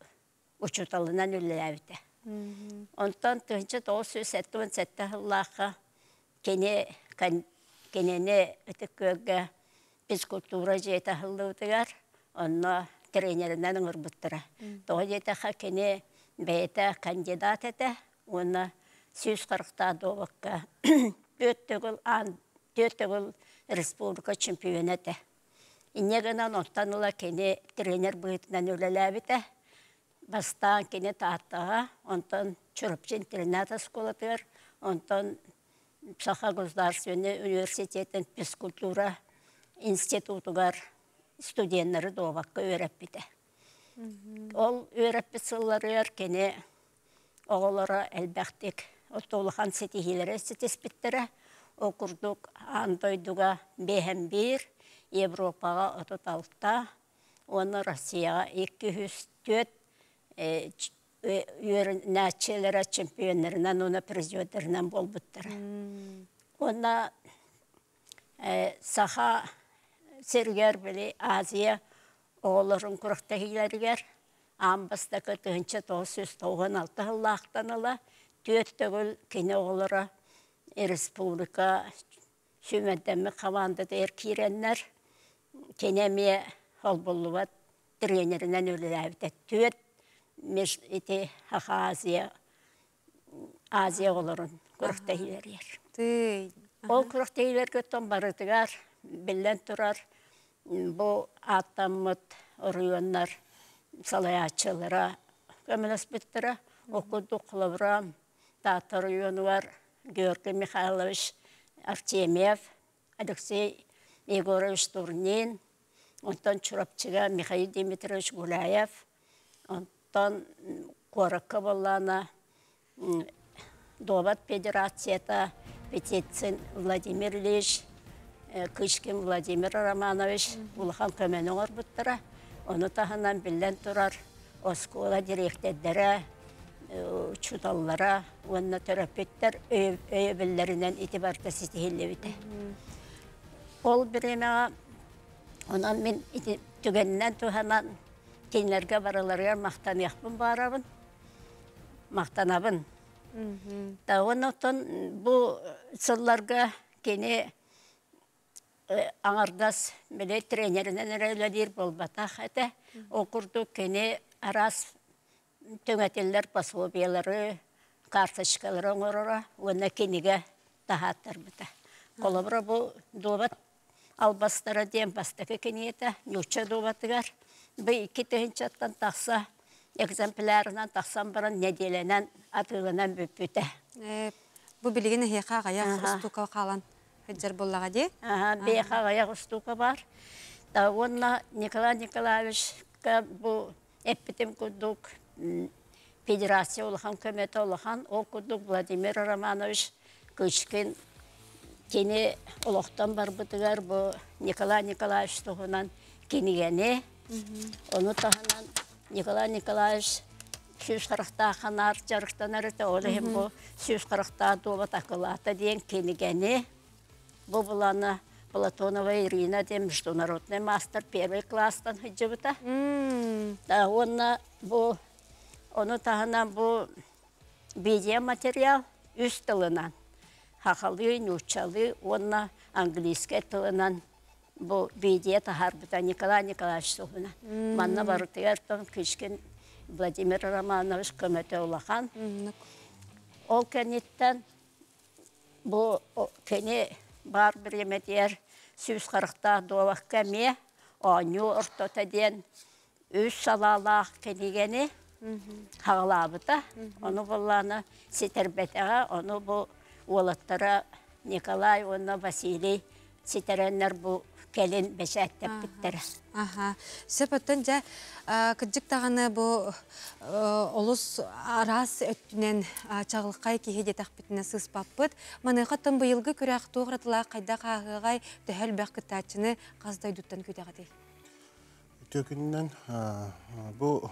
учуталынан үлеләбіті. Онтан 1977 жыллаға кенені үтік көгі физкультура жейті ғылдығыдығар, онына тренерінен ұңырбыттыра. Тоғы жейтіға кені бәйті кандидат әті, оны 140-та доғыққа 4 республика чемпион әті. Инегінен онтан ұла кені тренер бұйтынан үлеләбіті, бастан кені тааттаға, онтан чүріпчен трената сколатыр, онтан Саха государственный университетін физкультура институтығар студенттері доғаққа өрәп біті. Ол өрәп бітсілері кені оғылары әлбәқтік отолыған сетихилері сетес біттірі, окурдук андойдуга 5-1, Европаға 36, оны Россияға 204 нәтчелері чемпионларынан, оны президентлерінен бол бұттыры. Оны саха сергер білі Азия оғылырын күріқтігілергер, амбастақы 1996 ғыллақтаныла, төттігіл кені оғылыры республика шөмендемі қавандыды еркеренлер, кенеме олболуат тренерінен өліләбіті төт, межді Хаха Азия оғылырын күріқтігілергер. Ол күріқтігілер көттен барытығар, білден тұрар, бұл аттамыт ұрыйонлар салаячылыра көміліс біттіра, оқуды құлыбырам, татыр үйоны бар, Георгий Михайлович Артемьев, Алексей Егорович Турнин, онтан Чурапчыға Михаил Дмитриевич Гуляев, онтан Коракка боллана Доват Федерацията Петицин Владимир Ильич, Кышкин Владимир Романович, Улхан көменің орбыттыра, оны тағынан білден тұрар, оскола директордері, чудаллара, онна терапевттер өйебілерінен итибарда сетихелі біті. Ол біремеға, онан мен түгеннен туғанан кейнерге бараларғар мақтан яқпын барабын, мақтанабын. Та онытын бұл сылларға кені аңардас біле тренерінен әрәйләдер болбатақ әті, оқырды кені арас төңәтелер пособиялары, карточкалары оңырыра, оны кенеге тағаттар бұта. Қолыбыра бұл добат албастары дем бастықы кенеті, нүчі добатығар. Бұл 2 түхіншаттан тақса, экземплярынан тақсан бұрын неделенен, атылынан бүппіті. Бұл білген әйеқа ғаяқ ұстуқа қалан хүджер болаға де? Бейқа ғаяқ ұстуқа бар. Онна Николай Николаевич бұл әппітім күдік федерация олған көметі олған, ол күдік Владимир Романович Кышкин кені олықтан бар бұтығар бұл Николай Николаевич тұғынан кенігені. Оны тағынан Николай Николаевич 140 қанар жарықтан әріті, олы hem бұл 140 добат ақылаты дейін кенігені. Бұл бұланы Платонова Ирина де международный мастер 1 класстан хыджыбыта. Оны тағынан бұл видеоматериал үз тылынан. Хақалы, нұчалы, оны английский тылынан бұл видео тағар бұта Николай Николаевич соғына. Манна барытығартан Кышкин Владимир Романович көмөте олақан. Ол кәнеттен бұл кәне бар бір емедер 140 долақ кәме, оңы ұртота ден үз салалақ кәнегені қағылабыта. Оны боланы сетербетеға, оны бұл олаттара Николай, оны Василий сетеренлер бұл кәлін бәшәттеп біттірі. Сепаттан жа күджік тағаны бұл олыс арас өттінен чағылыққай кейхеде тақпетіне сыспаппыт. Манықаттан бұйылғы күрәқ тоғыратыла қайда қағығай төхәл бәқкі тәтчіні қаздай дуттан көйдеғады. Төкіннен бұл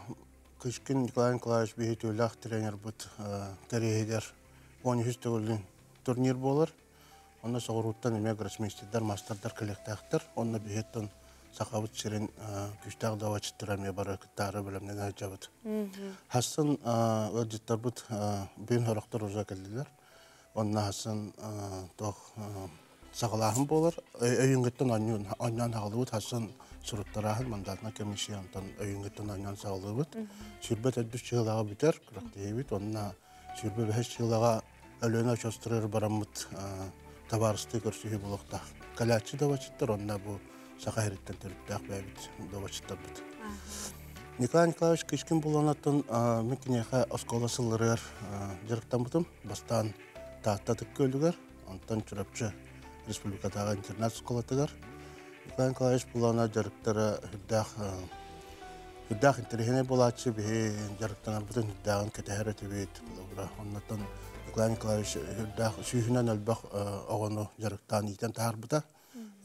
Кышкин Николай Николаевич бейт өліғ тренер бұд тәрейдер 13 төгілін турнир болыр. Онна соғыруттан еме гроссмейстердер, мастердар коллектақтар. Онна бейттен сақабыт сирен күштақ давачыттыр әме бары күттары білімнен әжабыд. Хасын өдіттар бұд бүйін хорақтар ұза кәлділер. Онна хасын сақалағын болыр. Өйінгеттен аннан ағылы бұд. Хасын сұруттарағын мандатына комиссиянтан өйінгеттен аннан сағылы бұд. Сүрбет әдбіс жылаға бітер, күрәқті ебіт. Онна сүрбет бәхес жылаға өліні өчістірер барамыд табарысты көрсүйі болуқта. Калячы давачыттыр, онна бұл сақа хереттен түріптәқ бәйбіт давачыттар бұд. Николай Николаевич Кышкин болуанаттың мүмкінеға оскола сылырыр жарықтан бұдым. Бастан тағаттатық көлігер, онтан чүрәпчі республикатаға интернет сколатығар. Николай Николаевич болуана жарықтары хүддақ интерхене болатшы бе жарықтанар бұдың хүддағын кәтәхәрі төбейді. Оннаттан Николай Николаевич сүйінен әлбақ оғыны жарықтан итен тағарбыта.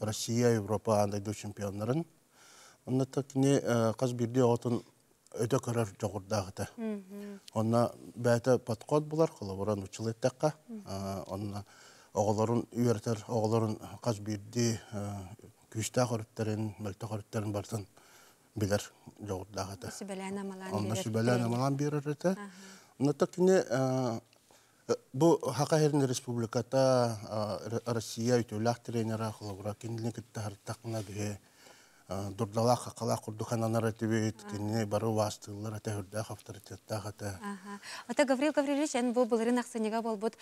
Россия, Европа андайды чемпионларын. Онна такіне қаз бірде оғытын өте көрір жоғырдағыты. Онна бәйті подход бұлар, қолабыран ұчыл еттіққа. Онна оғыларын үйертер, оғыларын қаз бірде күшті қорыттерін, мөлті қорыттерін бартын білер жоғырдағыты. Онна сүбәлән амалан берір еті. Онна такіне бұл Хақайырын республиката Россия үтілік тренера қолабыра кенділін күтті харттақына бүйе дұрдалақ қақалақ құрдықананар әтебейт, кенне бары вастығылар әті үрдәқ авторитеттақ әті. Ата Гаврил Гаврилович, ән бұл бұлырын ақсынеға бол бұд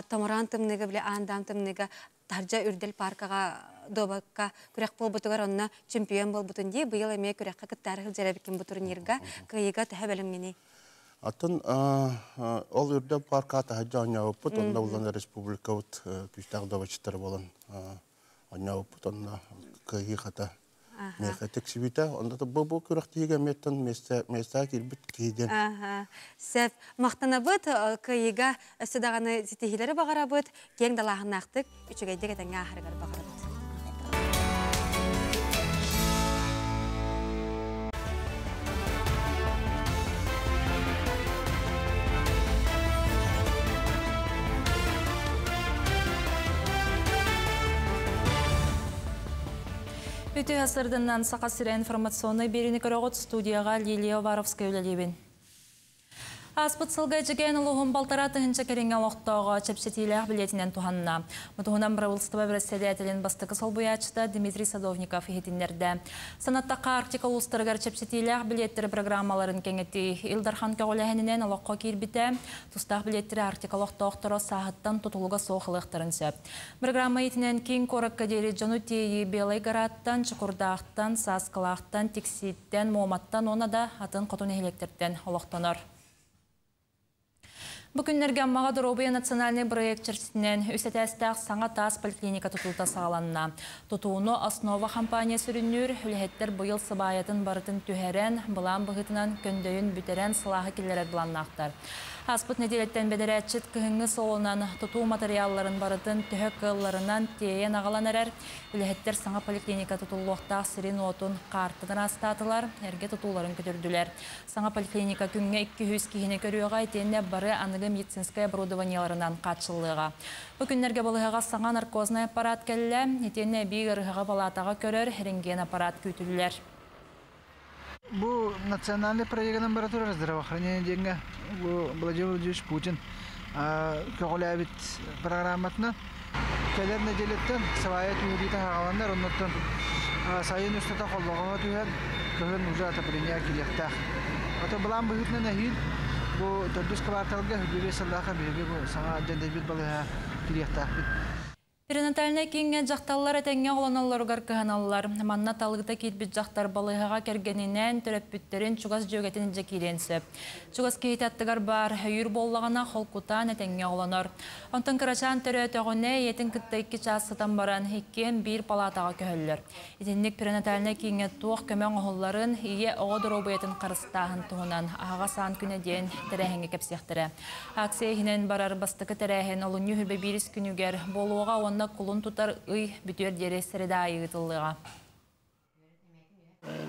тамыран тымнығы біле андам тымнығы таржа үрдел паркаға добаққа күрек бол бұтығар онына чемпион бол бұтын дей, бұйыл әме күрекқа күттәрі жәрәбікен бұ турнирға күйеға тәхі бәлімгені. Атын ол үрдел парка тәхі anya өппіт, онда ұланы республика өт күштәқ добачыттар болын anya өппіт, онда күйеге қата мехетек сибита, онда да бұл күректіге меттен места келбіт кейден. Сәп, мақтана бұд, күйеге өсідағаны зетегелері бағара бұд, кең далағын ақтық, үшігейдегі тәңе ақырғар бағара бұд. Үті ғасырдыңнан сақа сірі информационный беріні көріғыт студияға Лилия Варовская өлелебін. Аспыт сылға жеген ұлығын балтараты хінчі кереңе лоқтауға чепшетейліғ білетінен туғанына. Мұтығынан правылстыва бірәседетелін бастықы солбуячыда Дмитрий Садовников ехетіндерді. Санаттаққа Арктика ұлыстырғар чепшетейліғ білеттері программаларын кеңетті Илдархан кәғоләхінінен ұлыққа кербіті, тұстақ білеттері Арктика лоқтауқтыры сағыттан тұтылуға соғылықтырын сөп. Программа етінен кейін қорыққа дері жону тейі белай гараттан, чықырдақтан, сасқылақтан, текситтен, моматтан, оны да атын қотын электерден ұлықтаныр. Бүгіннерге Аммаға Доробия национальный проект чертінен үсетәстәқ саңа тас поликлиника тұтылта сағаланна. Тұтуыны основа компания сүріннер, үліхеттер бұйыл сыбайатын барытын түхәрен, бұлан бұғытынан көндейін бүтерен сылағы келерер бұланнақтар. Аспыт неделеттен бедерәтчіт күйіңі солынан тұту материалларын барытын түхек қылларынан тейен ағалан әрер, үліхеттер саңа поликлиника тұтылуқтақ сирин отын қартыдан астатылар, әрге тұтуларын көтірділер. Саңа поликлиника күнге 200 кейіне көріуға етенне бары анығы медицинская оборудованияларынан қатшылыға. Бүкіндерге болығыға саңа наркозный аппарат кәлі, етенне бейгірғыға балатаға көрер, рентген аппарат күйтілілер. Бұл национальный проект лаборатория здравоохранения деньги. Владимир Владимирович Путин көғіләбіт программатына кәлер неделеттен савайет үйрейті ағаландар, оннаттан сайын үстіта қолдағыға түйен көғін ұжы атапырения келектақ. Ото бұлан бұғытынан әйін, бұл төрдіс кварталға хүбебе сылдаға бейбе бұл саңа жәндәбет балыға келектақ бет. Перинатальный кеңген жақталар әтәңге оланалар ғарқығаналар. Манна талғыта кетбіт жақтар балығыға кергенінен түрәппіттерін чугас жөгетін жекеренсі. Чугас кейт аттығар бар, үйір боллағына қолқутан әтәңге оланар. Онтан қырачан түрі өтіғіне етін күтті 2 часыдан баран хеккен бір палатаға көхілілер. Етіндік перинатальный кеңге туық көмен оғыларын ие оғыдыр обыетін қарыстағын туғынан ағаға сан күні ден тәрәхенге кәпсектірі. Акция хинен барар бастықы тәрәхен олын үйірбе біріс күнігер болуға кулун тутар ый бүтөр дере среда айытылыга.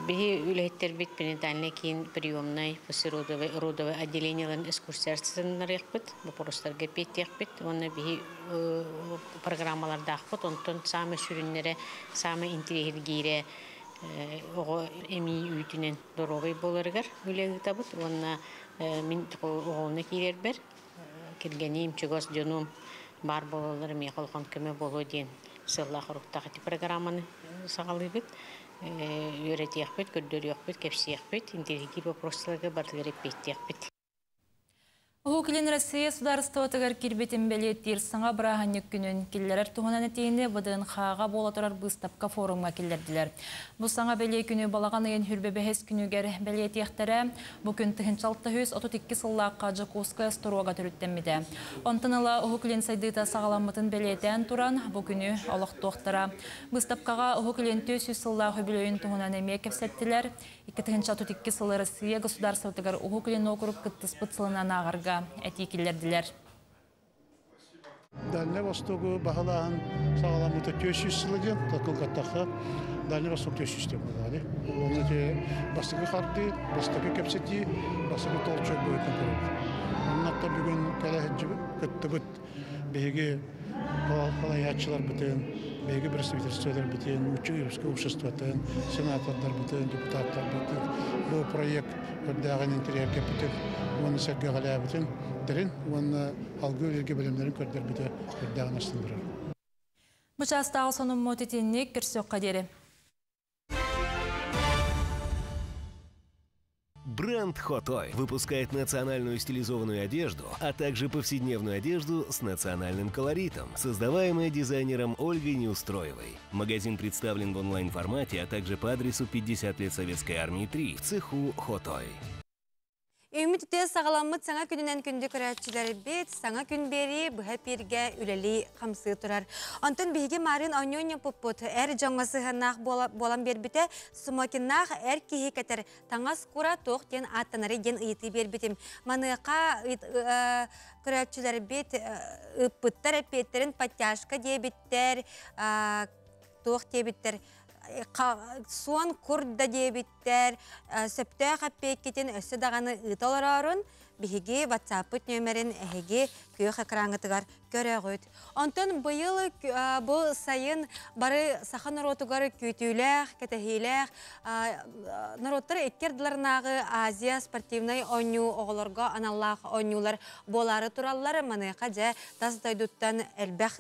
Бихи үлеттер бит перинатальный кийин приемной после родовой отделенияларын экскурсиясынан рехбит, вопростарга петтехбит, оны бихи программаларда ахбит, онтон самы сүрүннере, самы интеллигире ого эми үйтүнен доровый боларыгар үлегитабыт, оны мин оголуна кийербер, киргеним чугас жонум бар болалар мекалхан көмө боло ден сылла хоруктагы программаны сагалыбыт үйрөтөкбүт көрдөрөкбүт кепсиекбүт интеллигент вопростарга бардыгы петтекбит. Угуклин Россия сударство тагар кирбетин белеттер саңа браганник күнін келлерер туғынан әтейіне бұдың қаға бола тұрар бұстапқа форумға келлерділер. Бұ саңа беле күні балаған ең хүрбе бәхес күнігер белет ектері бүкін тұхынчалты хөз 32 сыллаққа жықуысқа стороға түріттемеді. Онтынылы Угуклин сайдыта сағаламытын белетен тұран бұ күні олық тоқтыра. Бұстапқаға Угуклин 400 сыллағы білейін туғынан әме кепсеттілер. 2032 сылы Россия государство тагар Угуклин округ кыттыспыт сылынан ағырға әтекелерділер. Дальний Востогу бағалағын сағаламыты 400 сылыден, тақылғаттаққа Дальний Восток 400 деп болады. Оны де бастығы қарды, бастығы кәпсеті, бастығы толчок бойытын көреді. Оның атта бүгін кәләхіджі күтті бұт, бейге қалаятшылар бітін, бейге представительстволар бітін, учебский обществотын, сенаторлар бітін, депутаттар бітін. Бұл проект көрдіғын интерьерге бітін, оны сәкке қалая бітін, дәрін, оны алғы өлерге бөлімдерін көрдер біті көрдіғын астындырыр. Бұчастағы соның мотетеннік кірсек қадері. Бренд Хотой выпускает национальную стилизованную одежду, а также повседневную одежду с национальным колоритом, создаваемая дизайнером Ольгой Неустроевой. Магазин представлен в онлайн-формате, а также по адресу 50 лет Советской армии 3 в цеху Хотой. Үмітте сағаламыт саңа күнінен күнді көрәтчілері бет, саңа күн бері бұға перге үлелі қамсы тұрар. Антон бейге марын оньоня поппот, әр жаңғасы ғанақ болан бербіте, сумакиннақ әр кейі кәтір таңас құра тоқ ден аттанары ден ұйты бербітім. Маныға көрәтчілері бет ұппыттар әпеттерін паттяшқа дебіттер, тоқ дебіттер. Суан kurda debitler, septe kapekketin össe dağını ıtalararın, bihiги WhatsApp nömerin ehigi köy ekranıtıgar görəğüt. Ondan bu yıl bu sayın bari sahan narotugar kütülər, ketehilər, narotlar etkerdilernağı Aziya sportivnay oyunu oğlarga anallah oynular boları turallar manıqaca tasdayduttan elbəx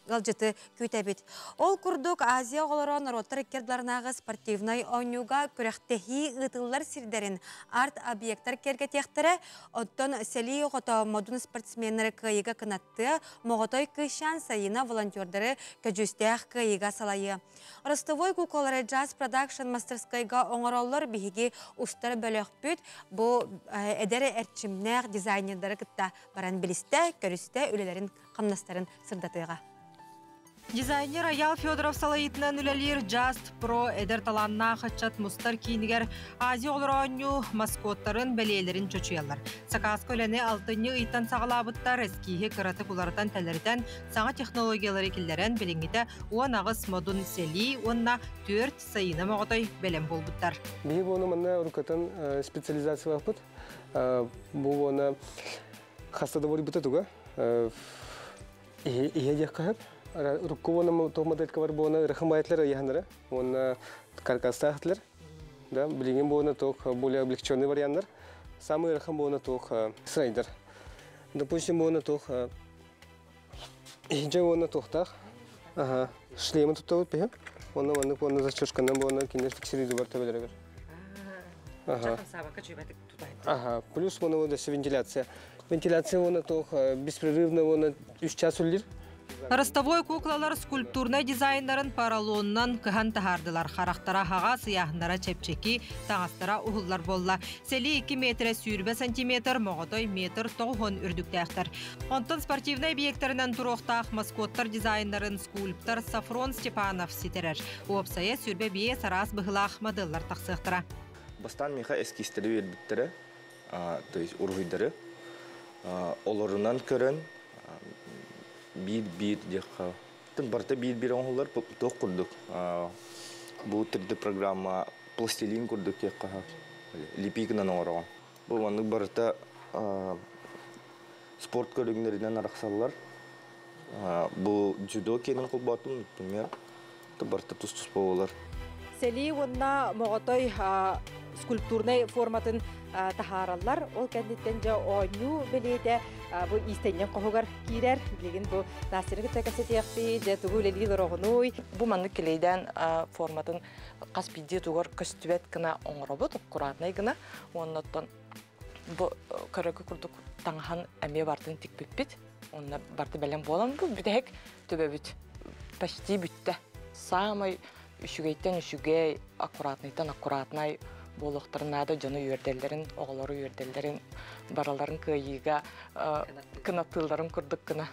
galcıtı kütəbit. Ol kurduk Aziya oğları narotlar etkerdilernağı sportivnay oyunuga körəxtehi ıtıllar sirderin art obyektlar kergetextері Оттон сели оғыта модун спортсменнері кайыға кынатты, моғытой кышан сайына волонтердері көжістәқ кайыға салайы. Ростовой куколары Jazz Production мастерскайға оңыроллар бігіге ұстары бөліқ бүт, бұл әдәрі әрчімнәқ дизайнердері кітта баран білісті, көрісті үлелерін қамнастарын сырдатыға. Дизайнер Аял Федоров салайытынан үлелер Just Pro эдер таланна қытчат мұстар кейінігер Азия олыраню маскоттарын бәлейлерін чөчуялар. Сақасқы өләне алтыны ұйттан сағалабыттар әскейі кыраты кулардан тәлерден саңа технологиялары келдерін біліңгеті оң ағыз модун сели, онна 4 сайына мағытай бәлем болбыттар. Бейі оны мұнна ұрқатын специализация бұд. Бұл оны қастады бөлі бұты тұға. Ие дек қағып. Руккована то моделька бар бона рахмайтлер яхнара он каркастахтлер да билген бона то более облегченный варианттар самый рахам бона то слайдер допустим бона то инже бона тохтах ага шлем тут пе он зачёшкана бона кинеш фиксирует бар табелерге ага плюс бона вот вентиляция вона то беспрерывно бона 3 часа улир. Ростовой куклалар скульптурный дизайнерын паралоннан кыхан тахардылар. Характара хаға сияхнара чепчеки, таңастара ухыллар болла. Сели 2 метре сүйірбе сантиметр, моғытой метр тоғын үрдіктәқтір. Онтын спортивный объектерінен тұруқтақ маскоттар дизайнерын скульптор Сафрон Степанов сетерер. Опсая сүйірбе бие сарас бұғылақ модыллар тақсықтыра. Бастан меха эскистері өрбіттері, то есть урғыдары, оларынан көрін, бит дека тын барта бит оңлар тоқ курдук бу 3D программа пластилин курдук дека липикнан орогон бу мандык барта спорт көрүгүнөрүнөн араксаллар бу жудо кенин кулбатым например барта тус болар сели онна моготой скульптурный форматын тахараллар ол кәндеттен жа ойну белейде бу истенен қоғығар кейдер білеген бу насырғы тәкәсетияқпи жа түгілелі дұрағынуй бу манны келейден форматын қаспиде туғар көстүбет кіна оңырабы тұққыратынай кіна оннаттан бу көрігі күрдік таңхан әме бартын тик бітпет онна барты бәлем болан бу бүтәк төбе бүт почти бүтті самай үшігейттен үшігей аккуратнай болуқтарынады жону үйерделерін, оғылары үйерделерін, бараларын күйеге кынатыларын күрдік кына.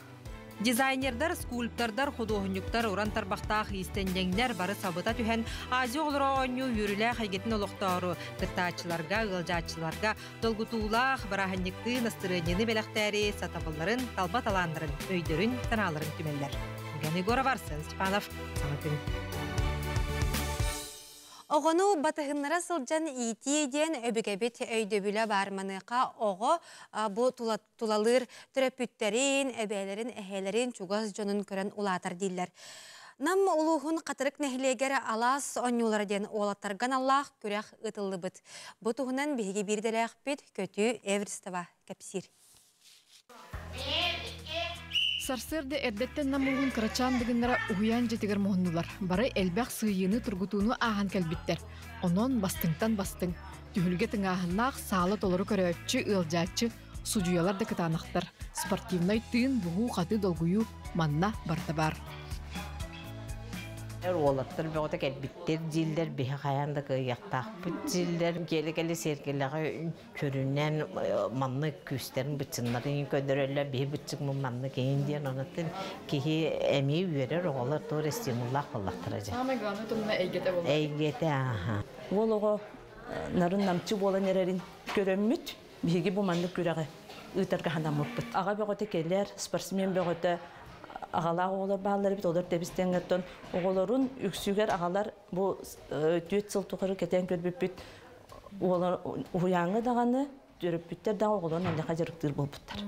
Дизайнердар, скульптордар, художниктар уран тарбақтақ истендеңдер бары сабыта түхен Азия олыра ойну юрілі қайгетін олықтару кыттачыларға, ғылжатчыларға долгутулақ бараханникты настырынені белақтәрі сатабыларын, талбаталандырын, өйдерін, таналарын түмелдер. Гәне гора барсын, Степанов, саңа күн. Оғыну батығынлара сылжан итиеден өбігебет өйдөбілі барманыға оғы бұ тулалыр түрөпүттерін, өбәлерін, әхелерін чугаз жонын көрін улатар дейлер. Нам улуғын қатырық нәхілегер алас оңюлары ден олаттарған Аллах көрек ұтылы бұд. Бұ тұғынан бейге бірделәқ бет көті Эверстова кәпсір. Сарсырды эрдеттен намылғын қырачандығынлара ұғыян жетігер мұғынылар. Бары әлбәқ сүйіні тұргутуыны аған кәлбіттер. Онон бастыңтан бастың. Түхілге тыңағыннақ салы толыры көрөпчі, ылжатчы, судуялар да кытанақтар. Спортивной тыын бұғу қаты долгую манна барда бар. Олаттар бөғіті кәлбіттер, дилдер бейі қаянды қияқтақ бүт дилдер. Келі-келі сергеліғі көрінен манны күстерін бұтсынларын көдірілі бейі бұтсық мұн манны кейінден онаттын кейі әмей үйерер оғалар тұр стимуллақ болақтыр әжі. Самай ғаны тұмына әйгеті болды? Әйгеті, аха. Ол оғы нарын намчы болан ерерін көрімміт, бейгі бұл манны көріғі ұйтарға ханамық бұт. Аға бөғіті келер, спортсмен бөғіті ағалар оғылар бағалары бит, олар дәбістен ғаттон. Оғыларын үксігер ағалар бұл түйет сыл тұқыры кетен көрбіп бит. Олар ұяңы дағаны, жүріп біттер дағы оғыларын әліға жүріктір бол бұттар.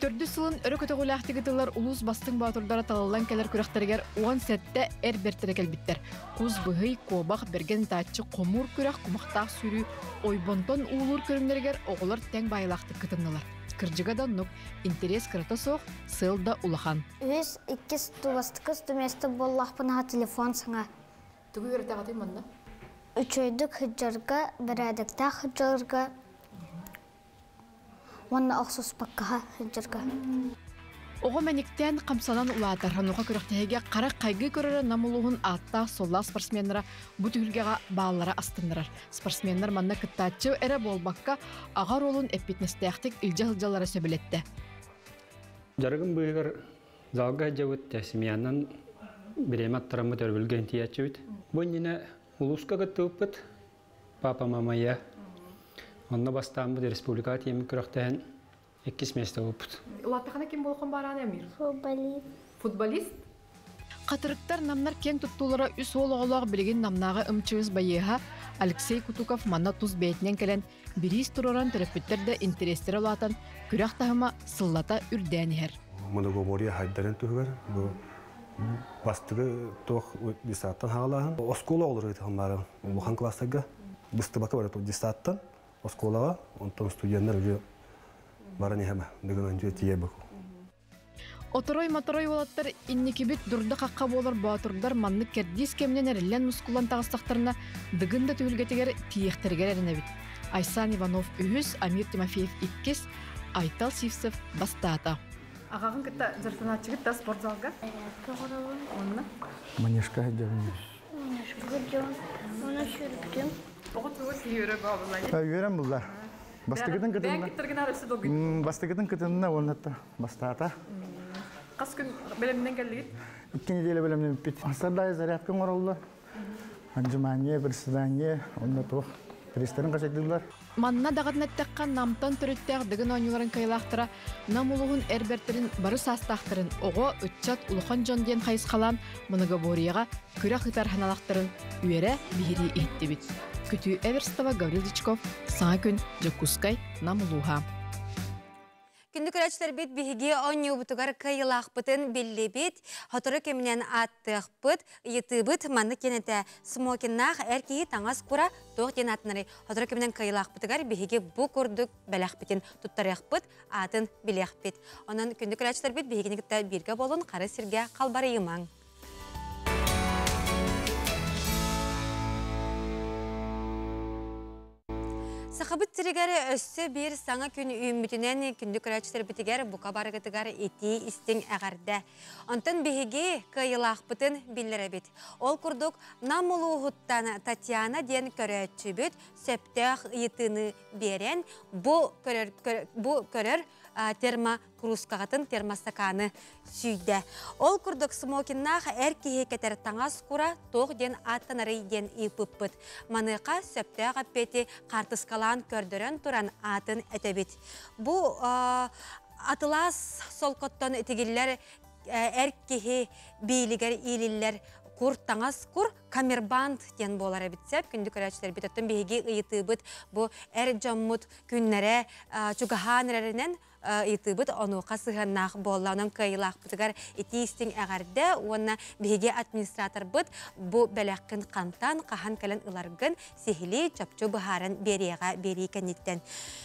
Төрді сылын өрі көтіғіләқтігітілер ұлыс бастың батырдара талалан кәлер күрәқтергер 10 сәтті әр бәрттері кәлбіттер. Құз бұғый, қобақ, берген тәтчі қомур күрәқ, құмақтақ сүрі, ойбонтон уылыр көрімдергер оғылар тәң байлақты кытынылар. Кыржыгадан нук интерес кырата соқ, сылда улахан. Үз 2 тубастықыз дүместі боллақпынаға телефон саңа. Түгі өрті ағатый мұнда? 3 өйдік хыджарға, бір әдікті хыджарға, онна оқсус баққаға хыджарға. Оғы мәніктен қамсанан ұлатар, хануға күріқтеге қара қайғы көрері намылуғын атта солла спортсменлера бұт үлгеға бағалара астындырар. Спортсменлер манна кыттатчы әрі болбаққа ағар олын әппетнестіяқтік үлжі-үлжалары сөбілетті. Жарығын бұйығыр залға жауыт тәсімиянан біремат тұрамы төрбілген тиятчы өт. Бұніне ұлысқа күтті өппіт, папа-мамая. Онна бастамбыд республика темі күріқтен 2 месте өппіт. Улаттақана кем болған баран әмір? Футболист. Футболист? Қатырықтар намнар кен тұттулары үс олығылығы білген намнаға ұмчығыз байыға Алексей Кутуков манна тұз бәйтінен кәлін біріз тұроран терапевттерді интерестері олатын күрәқ тағыма сыллата үрдәнігер. Моногомория хайдарын түгір. Бастығы тоқ дистаттан хағалағын. Оскола олыр өйті ғымлары. Бұхан кластағы бұстыбақы бар дистаттан осколаға, онтан студенттер өйі барын ехема, дегенен жүйе тие бұқу. Оторой-моторой олаттар иннекебет дұрды қаққа болар батырдар манны кәрдес кемнен әрілен мұскулан тағыстақтарына дығында түйілгетігер тиектергер әріне бит. Айсан Иванов үйіз, Амир Тимофеев иккес, Айтал Сивсев бастата. Ағағын күтті зіртінатчы күтті спортзалға? Онына? Манешқа әдерін. Манешқа әдерін. Оны шүріктім. Оғыт үйірі бағылай? Үйірім бұлдар. Бастығыдың күтініне орнатты бастата. Қас күн бөлімінен кәлдігіт? 2 неделя бөлімінен бітті. Асардай зарядкың оралды. Анжымания, приседания, орнатуық. Туристерін қашайтылар. Манна дағадын әттәққан намтан түріттәқ дығын ойныларын кайлақтыра, намулығын әрбертерін бары састақтырын, оғы үтчат ұлықан жон ден қайысқалан мұныға борияға күрі қытар ханалақтырын үйері бейірі етті бит. Күтü Эверстова, Гаврил Дичков, саңа күн, Жакускай, намулуға. Күнді көрәчілер бет бейге оңы бұтығар кайылақ бұтын белі бет, хотыры кемінен аттық бұт, еті бұт, манны кенеті смокиннақ әркейі таңас құра тоқ ден атынары. Хотыры кемінен кайылақ бұтығар бейге бұ көрдік бәләқ бетін тұттарық бұт, атын білеқ бет. Онын күнді көрәчілер бет бейгені күтті берге болын қары сірге қалбары емаң. Сақыбыт тірігері өссі бір саңа күн үйімбітінен күнді көрәчістер бітігер бұқа барығытығар еті істің әғарды. Онтын бейге қайылақ бұтын білдері біт. Ол күрдік намылу ғыттан Татьяна ден көрәтші бүт сөптіғ етіні берен бұ көрір термокружкағатын термостаканы сүйді. Ол күрдік смокиннақ әр кеге кетер таңас құра тоқ ден аттан арай ден ипыппыт. Маныға сөпті ғаппеті қартысқалан көрдірін тұран атын әтебет. Бұл атылас солқоттан етігілер әр кеге бейлігер илілер Кур таңас кур камербанд ден болар әбітсеп, күнді көрәчілер бітеттен бейге ұйытыбыт, бұл әр жаммыт күннәрі чугахан әрінен ұйытыбыт, оны қасығаннақ болауынан кайылақ бұтығар етейістің әғарды, оны бейге администратор бұд, бұл бәләққін қантан, қахан кәлін ұларғын, сехілі жапчу бұхарын береға берейкәнеттен.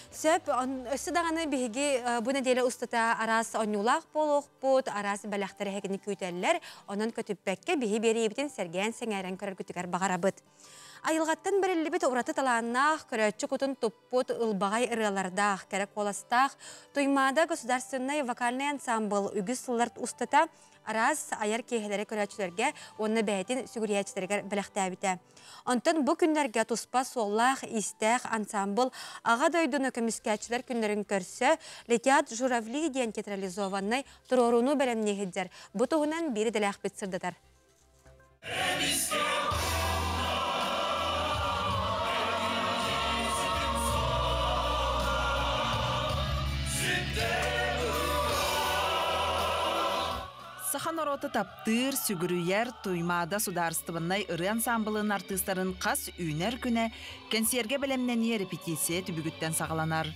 Сөп, өсі дағаны бейге бұны делі ұстата арасы оңулақ болуқ бұд, арасы бәләқтері әкіні көйтәлілер, оның көтіппәкке бейге берейбітін сәрген сәңәрен көрір күтігер бағара бұд. Айылғаттан бірілі біт ұраты таланнақ, көрәтші күтін тұппұт ұлбағай ұрылардақ, кәрек оластақ, тұймада государственный вокальный ансамбл үгіз сыллард ұстата, арас аяр кейхелері көрәтшілерге, оны бәйтін сүгіриятшілерге біліқті әбіті. Онтын бұл күндерге тұспа соллақ, истәқ, ансамбл, аға дойдыны көміскәтшілер күндерін көрсі, летиат журавли ден театрализованный тұруруну бәлемнегіддер. Бұл тұғынан бері діләқ бітсірдідар. Сахан ороты таптыр, сүгірүйер, туймада сударстывыннай ыры ансамблын артыстарын қас үйнер күні кәнсерге білемнені репетиция түбігіттен сағаланар.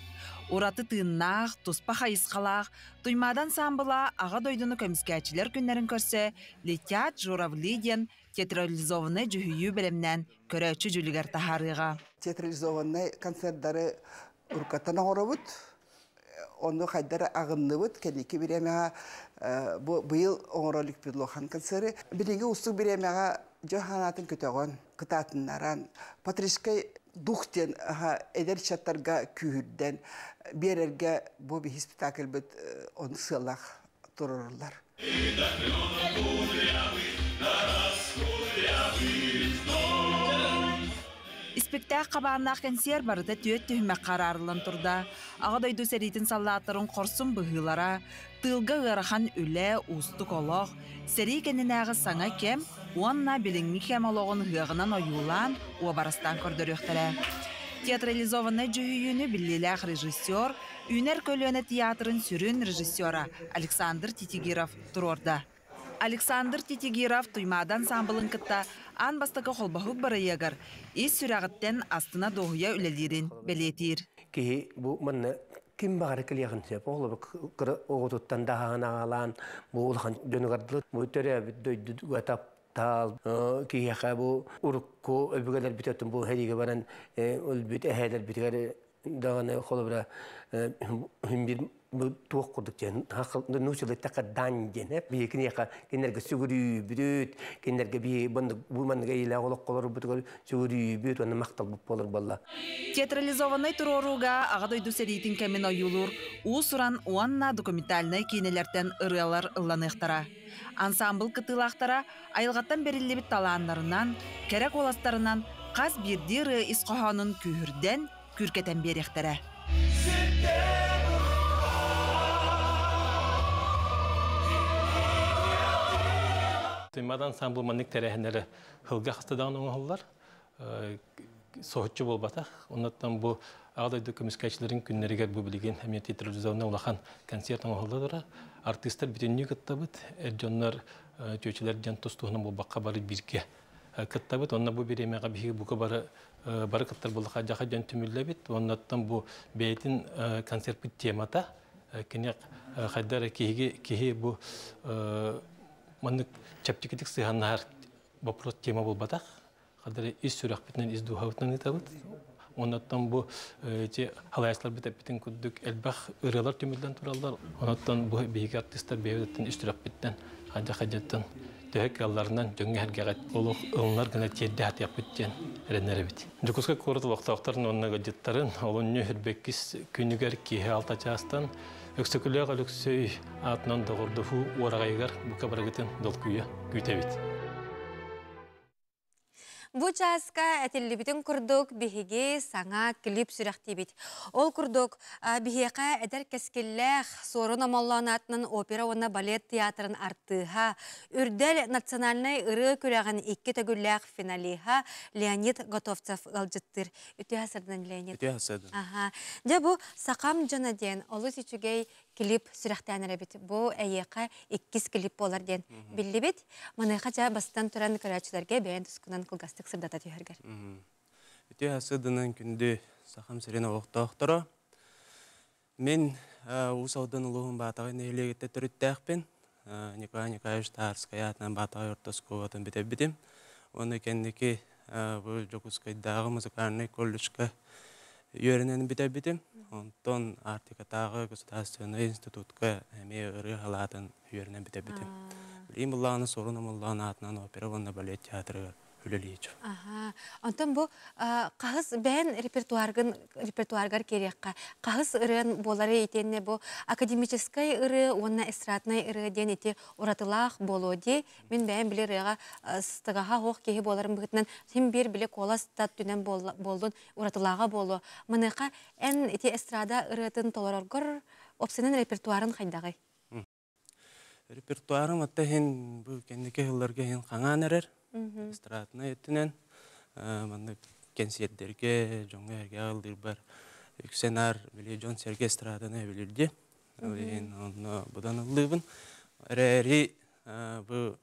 Ораты тыыннақ, тұспа қайысқалақ, туймадан ансамбыла аға дойдыны көміскәтшілер күннерін көрсе, летят журавли ден театрализованный жүхүйі білемнен көрәтші жүлігер тахарыға. Театрализованный концерттары ұрқаттан оғырабыд, оны қайдары ағынны бұд, кәнеке беремеға бұйыл оңыролық бірлоқан концерті. Білінгі ұстық беремеға жоханатын көтеғын, қытатыннаран, патришкай дұқтен әдер чаттарға күйірден, берерге бұл бір спектакль бұд оны сылақ тұрырлар. Спектак қабаннақ консер барыда түйет түймек қарарылын тұрда. Аға дойду сәретін саллаттырын қорсын бұғылара, тылға ғырахан үлі, ұсты қолық, сәрі кәнінәғы саңа кем, онна біліңі кем олығын ғығынан ойулан, оғабарыстан көрдіріқтірі. Театрализованный жүхүйіні біліләқ режиссер, Үнер көлөні театрын сүрін режиссера Александр Титигиров тұрорда. Александр Титигиров туймадан самбылын кытта ан бастықы қолбахук бары егір, ес сүрағыттен астына доғыя үлелерін белетір. Кейі бұл мұнны кім бағары кілеғін сеп, оғылы бұл оғытыттан дағаған ағалан, бұл ұлған жөнігардылық, бұл түрі дөйді ғатап тал, кейіға бұл ұрыққы өлбігелер бітеттін бұл хәдеге баран өлбіт әхәлер бітігері дағаны қолы бұра хүмбір туық құрдық жен, нұсылы тақы дан жен, бейкіне яқа кенерге сүгірі бүдіт, кенерге бұл маңға елі қолық қолыр бұтығыр сүгірі бүт, оны мақтал бұп болыр болла. Театрализованный туроруға ағадойду сәрейтін кәмен ойылыр, ұсыран уанна документальный кейнелерден ұрылар ұлланықтара. Ансамбл кытылақтара айылғаттан берілі біт таланларынан, кәрек оластарынан қаз бірдері исқоханын күйірден күркетен беректері. Туймадан ансамбл манник тәрәхінері хылға қыстыдағын оңғылар, соғытчы болбатақ. Оннаттан бұл ағдайды көміскәшілерін күннерігер бұл білген әме театрализауына олақан концерт оңғылдадыра. Артистер бүтінні кыттабыд, әржонлар төчілер жан тұстуғынан бұл баққа бары бірге кыттабыд. Онна бұл беремеға бігі бұқы бары кыттар болыға жақа жан түмілләбіт. Оннаттан бұл бәйтін концерт біт темата. Кенек қайдары кейге бұл маннык чаптикетик сыганнар вопрос тема болбатак. Кадары ис сүрак битнен ис духавтан итабыт. Оннаттан бу те халаяслар битен күддүк элбах ырылар түмүлдөн туралдар. Оннаттан бу бейги артисттер бейдеттен ис сүрак биттен хажа-хажаттан төһөк алларынан жөнгө хергагат олук ылнар гана теддат япыттен ренере бит. Жукуска корот вактактарын оннага жыттарын олонню хербеккис күнүгер кие алтачастан Өксөкіліғ өліксөй атынан доғырдыфу орағайғар бұқа барағытын долкүйе күйтебет. Бу часка әтеллибитин курдук биһиги саңа клип сүрәхтибит. Ол курдук биһиэка эдер кескеллэх сорун амалланатынан опера уонна балет театрын артыха. Үрдел национальный ыры күрәгән икки төгүллэх финалиха Леонид Готовцев ылжыттыр. Үтү хасырдан Леонид. Үтү хасырдан. Ага. Жа бу сақам жана ден олу сичүгей клип сүрәхтәнәре бит. Бу әйеқа иккис клип болар ден. Билли бит. Маныйка жа бастан туран көрәчләргә бәян тускунан кылгастык сырдата түйәргәр. Үтү хасырдан күндү сақам сирена оқтоқтора. Мен усаудан улуғын батағы нейлегетте түріттәқпен. Николай Николаевич Тарская атынан батағы ортосковатын бітіп-бітім. Оны кәндекі бұл Жокускайдағы музыкальный колледжка үйерінен бітіп-бітім. Онтон Артикатағы государственный институтка әме ұры халатын үйерінен бітіп-бітім. Білейм бұллағыны сорын ұмыллағын атынан опера, онна балет театры үлелейчу. Онтон бұл қағыз бән репертуаргар керекқа. Қағыз ұрын болары етенне бұл академическай ұры, онна эстрадный ұры ден ете ұратылақ болу де. Мен бән білер ұға стығаға оқ кейі боларын бұғытынан сен бір біле кола стат дүнен болдың ұратылаға болу. Мұныға ән ете эстрада ұрытын толароргар опсының репертуарын қайдағай? Репертуарым атта хен бұл кәндеке ғылларға хен қаңан әрер. Эстрадына еттінен. Маңды кенсиеттерге, жоңға әрге ағылдыр бар. Үксенар, біле жон серге эстрадына білірде. Бұдан ұлығын. Әрі бұл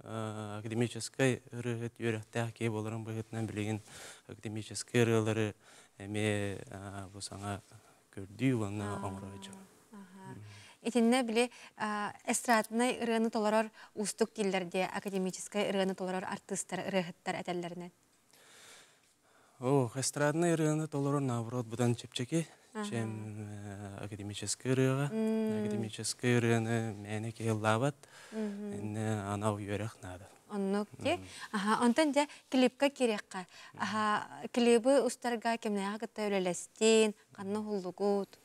академическай ұрығыт үйректәқ кей болырын бұғытынан білеген академическай ұрығылары әме бұл саңа көрді, оны оңырайчы. Итинне биле эстрадный ырыны толорор устук диллерде академический ырыны толорор артисттар ырыгыттар этеллеринен. Эстрадный ырыны толорор наоборот будан чепчеки, чем академический ырыга. Академический ырыны мәне кейллабат, энне анау үйрек нады. Оннук де. Онтан де клипка керекка. Клипы устарга кемнега гытта өлелестин, канны хуллугут.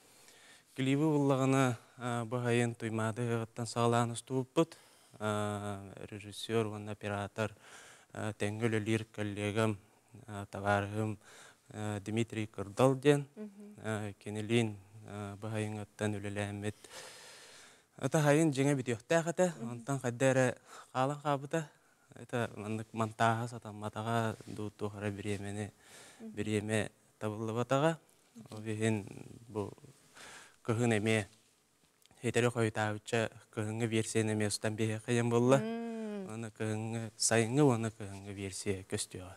Клипы буллагана бағайын туймады ғыттан сағаланы стуыппыт. Режиссер, оператор, тәңгілі лирик коллегам, товарығым Дмитрий Кырдалден, кенелин бағайын ғыттан өлеләмет. Ата хайын жеңе бит yoqtaq ata, ondan qaddara qalan qabıta. Ata montağa satan matağa dutu xara bireme tabıllı batağa. O bihin bu kıhın eme Хетере қойтауыча кыһыңы версияны месустан беге қайын болла. Оны кыһыңы сайыңы, оны кыһыңы версия көстіға.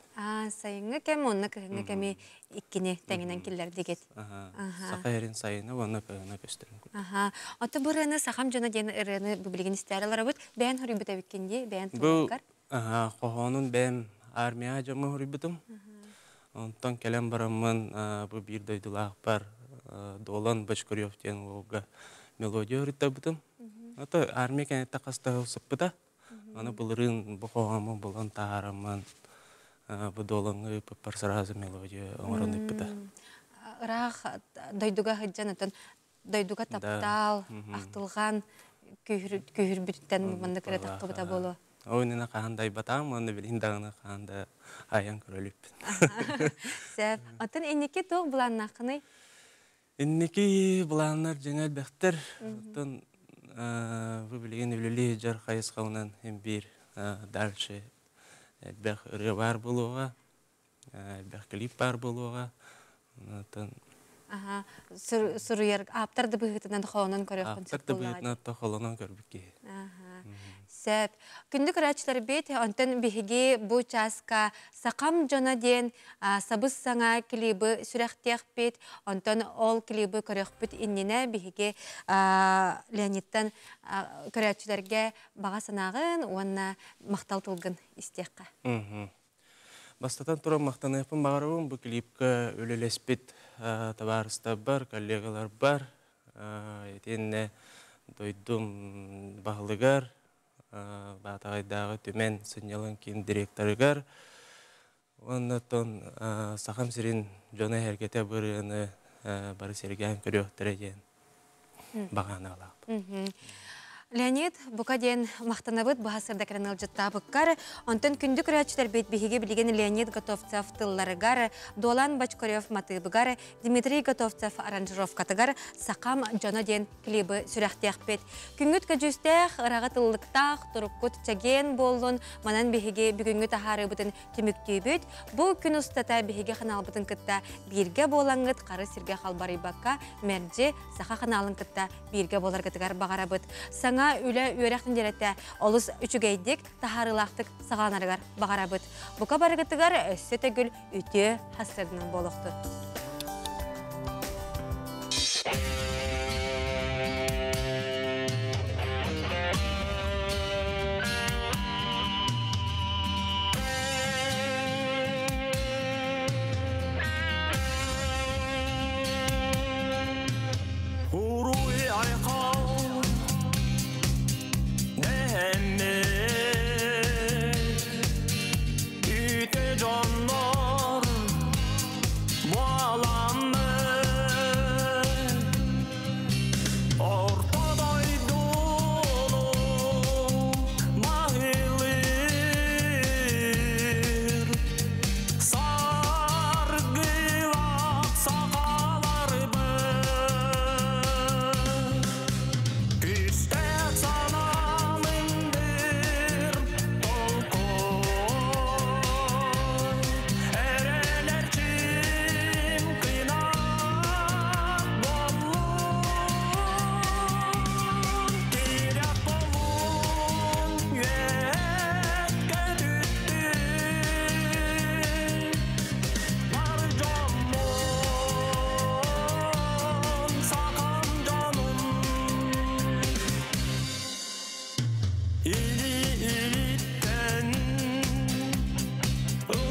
Сайыңы кәм, оны кыһыңы кәме иккіне тәңінен келдер дегет. Сақа ерін сайыны, оны кыһыңы көстірін. Оты бұл рыны сақам жона дені ұрыны бүбілеген істәрілер бұд. Бәйін хүрі бүт әбіккенде, бәйін тұлғанғар? Қоғанын бәйім армия жамы хүрі бұтым. Онтан кәлем барамын бұл бір дойдылақ бар. Долан Башкирьевтен олға мелодия үрітті бұтым. Ата армия кәне тақастағы сұппыда. Аны бұлырын бұқоғамы бұлан тағарамын. Бұдолыңы бұппар сыразы мелодия оңырын үппіда. Ырақ дойдуға ғыджан өтін, дойдуға таптал, ақтылған күйір бүттен бұманды кірі таққы бұта болу. Ойнына қағандай батам, оны білін дағына қағанда аян көріліп. Сәп, отын енеке тоқ бұлан нақыны? Инники буланнар жеңел бәхтер. Тон бу билген үлеле жар хайысқауынан hem bir дальше бәх ыры бар болуға, бәх клип бар болуға. Тон Сұруер аптарды бұғытынан қауынан көрек концерт Аптарды бұғытынан қауынан көрбікке. Сәп. Күнді көрәтшілер бет, онтан бігі бұ часка сақам жона ден сабыз саңа клибы сүрәқтеқ бет, онтан ол клибы көрек бет иннене бігі Леонидтан көрәтшілерге баға санағын, онына мақтал тұлғын істеққа. Бастатан тұрам мақтаны япын бағарауын, бұл клипка өлелес бет табарыста бар, коллегалар бар, етенне дойдым бағылығар, Батағайдағы төмен сынялын кейін директорығар. Оннаттан сақам сирин жона әргеті бары сергең көріқтірі ден бағаны алақ. Леонид, бука ден мақтанабыт бұхасырда краныл жыттабықкар, онтын күнді күрәтшілер бет-бейге білген Леонид Готовцев тылларыгар, Долан Бачкорев матыбыгар, Дмитрий Готовцев аранжировкатыгар, Сақам Джона ден клибы сүрәқтеқ бет. Күнгіт көжістеқ, ырағы тыллықтақ, тұрыққыт чаген болын, манан бейге бүгінгі тахары бұтын түміктей бет. Бұл күн ұстата бейге қанал бұтын кітта бірге болаңғыт, қары сірге қалбары баққа, мәрже Сақа қаналын кітта бірге боларғытыгар бағара бұт. Саңа үлі үйрәқтін деретті олыс үчігейдік тахарылақтық сағанарығар бағара бұт. Бұқа барығытыгар өсі тәгіл үте хасырдының болуқты.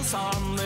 Sanlı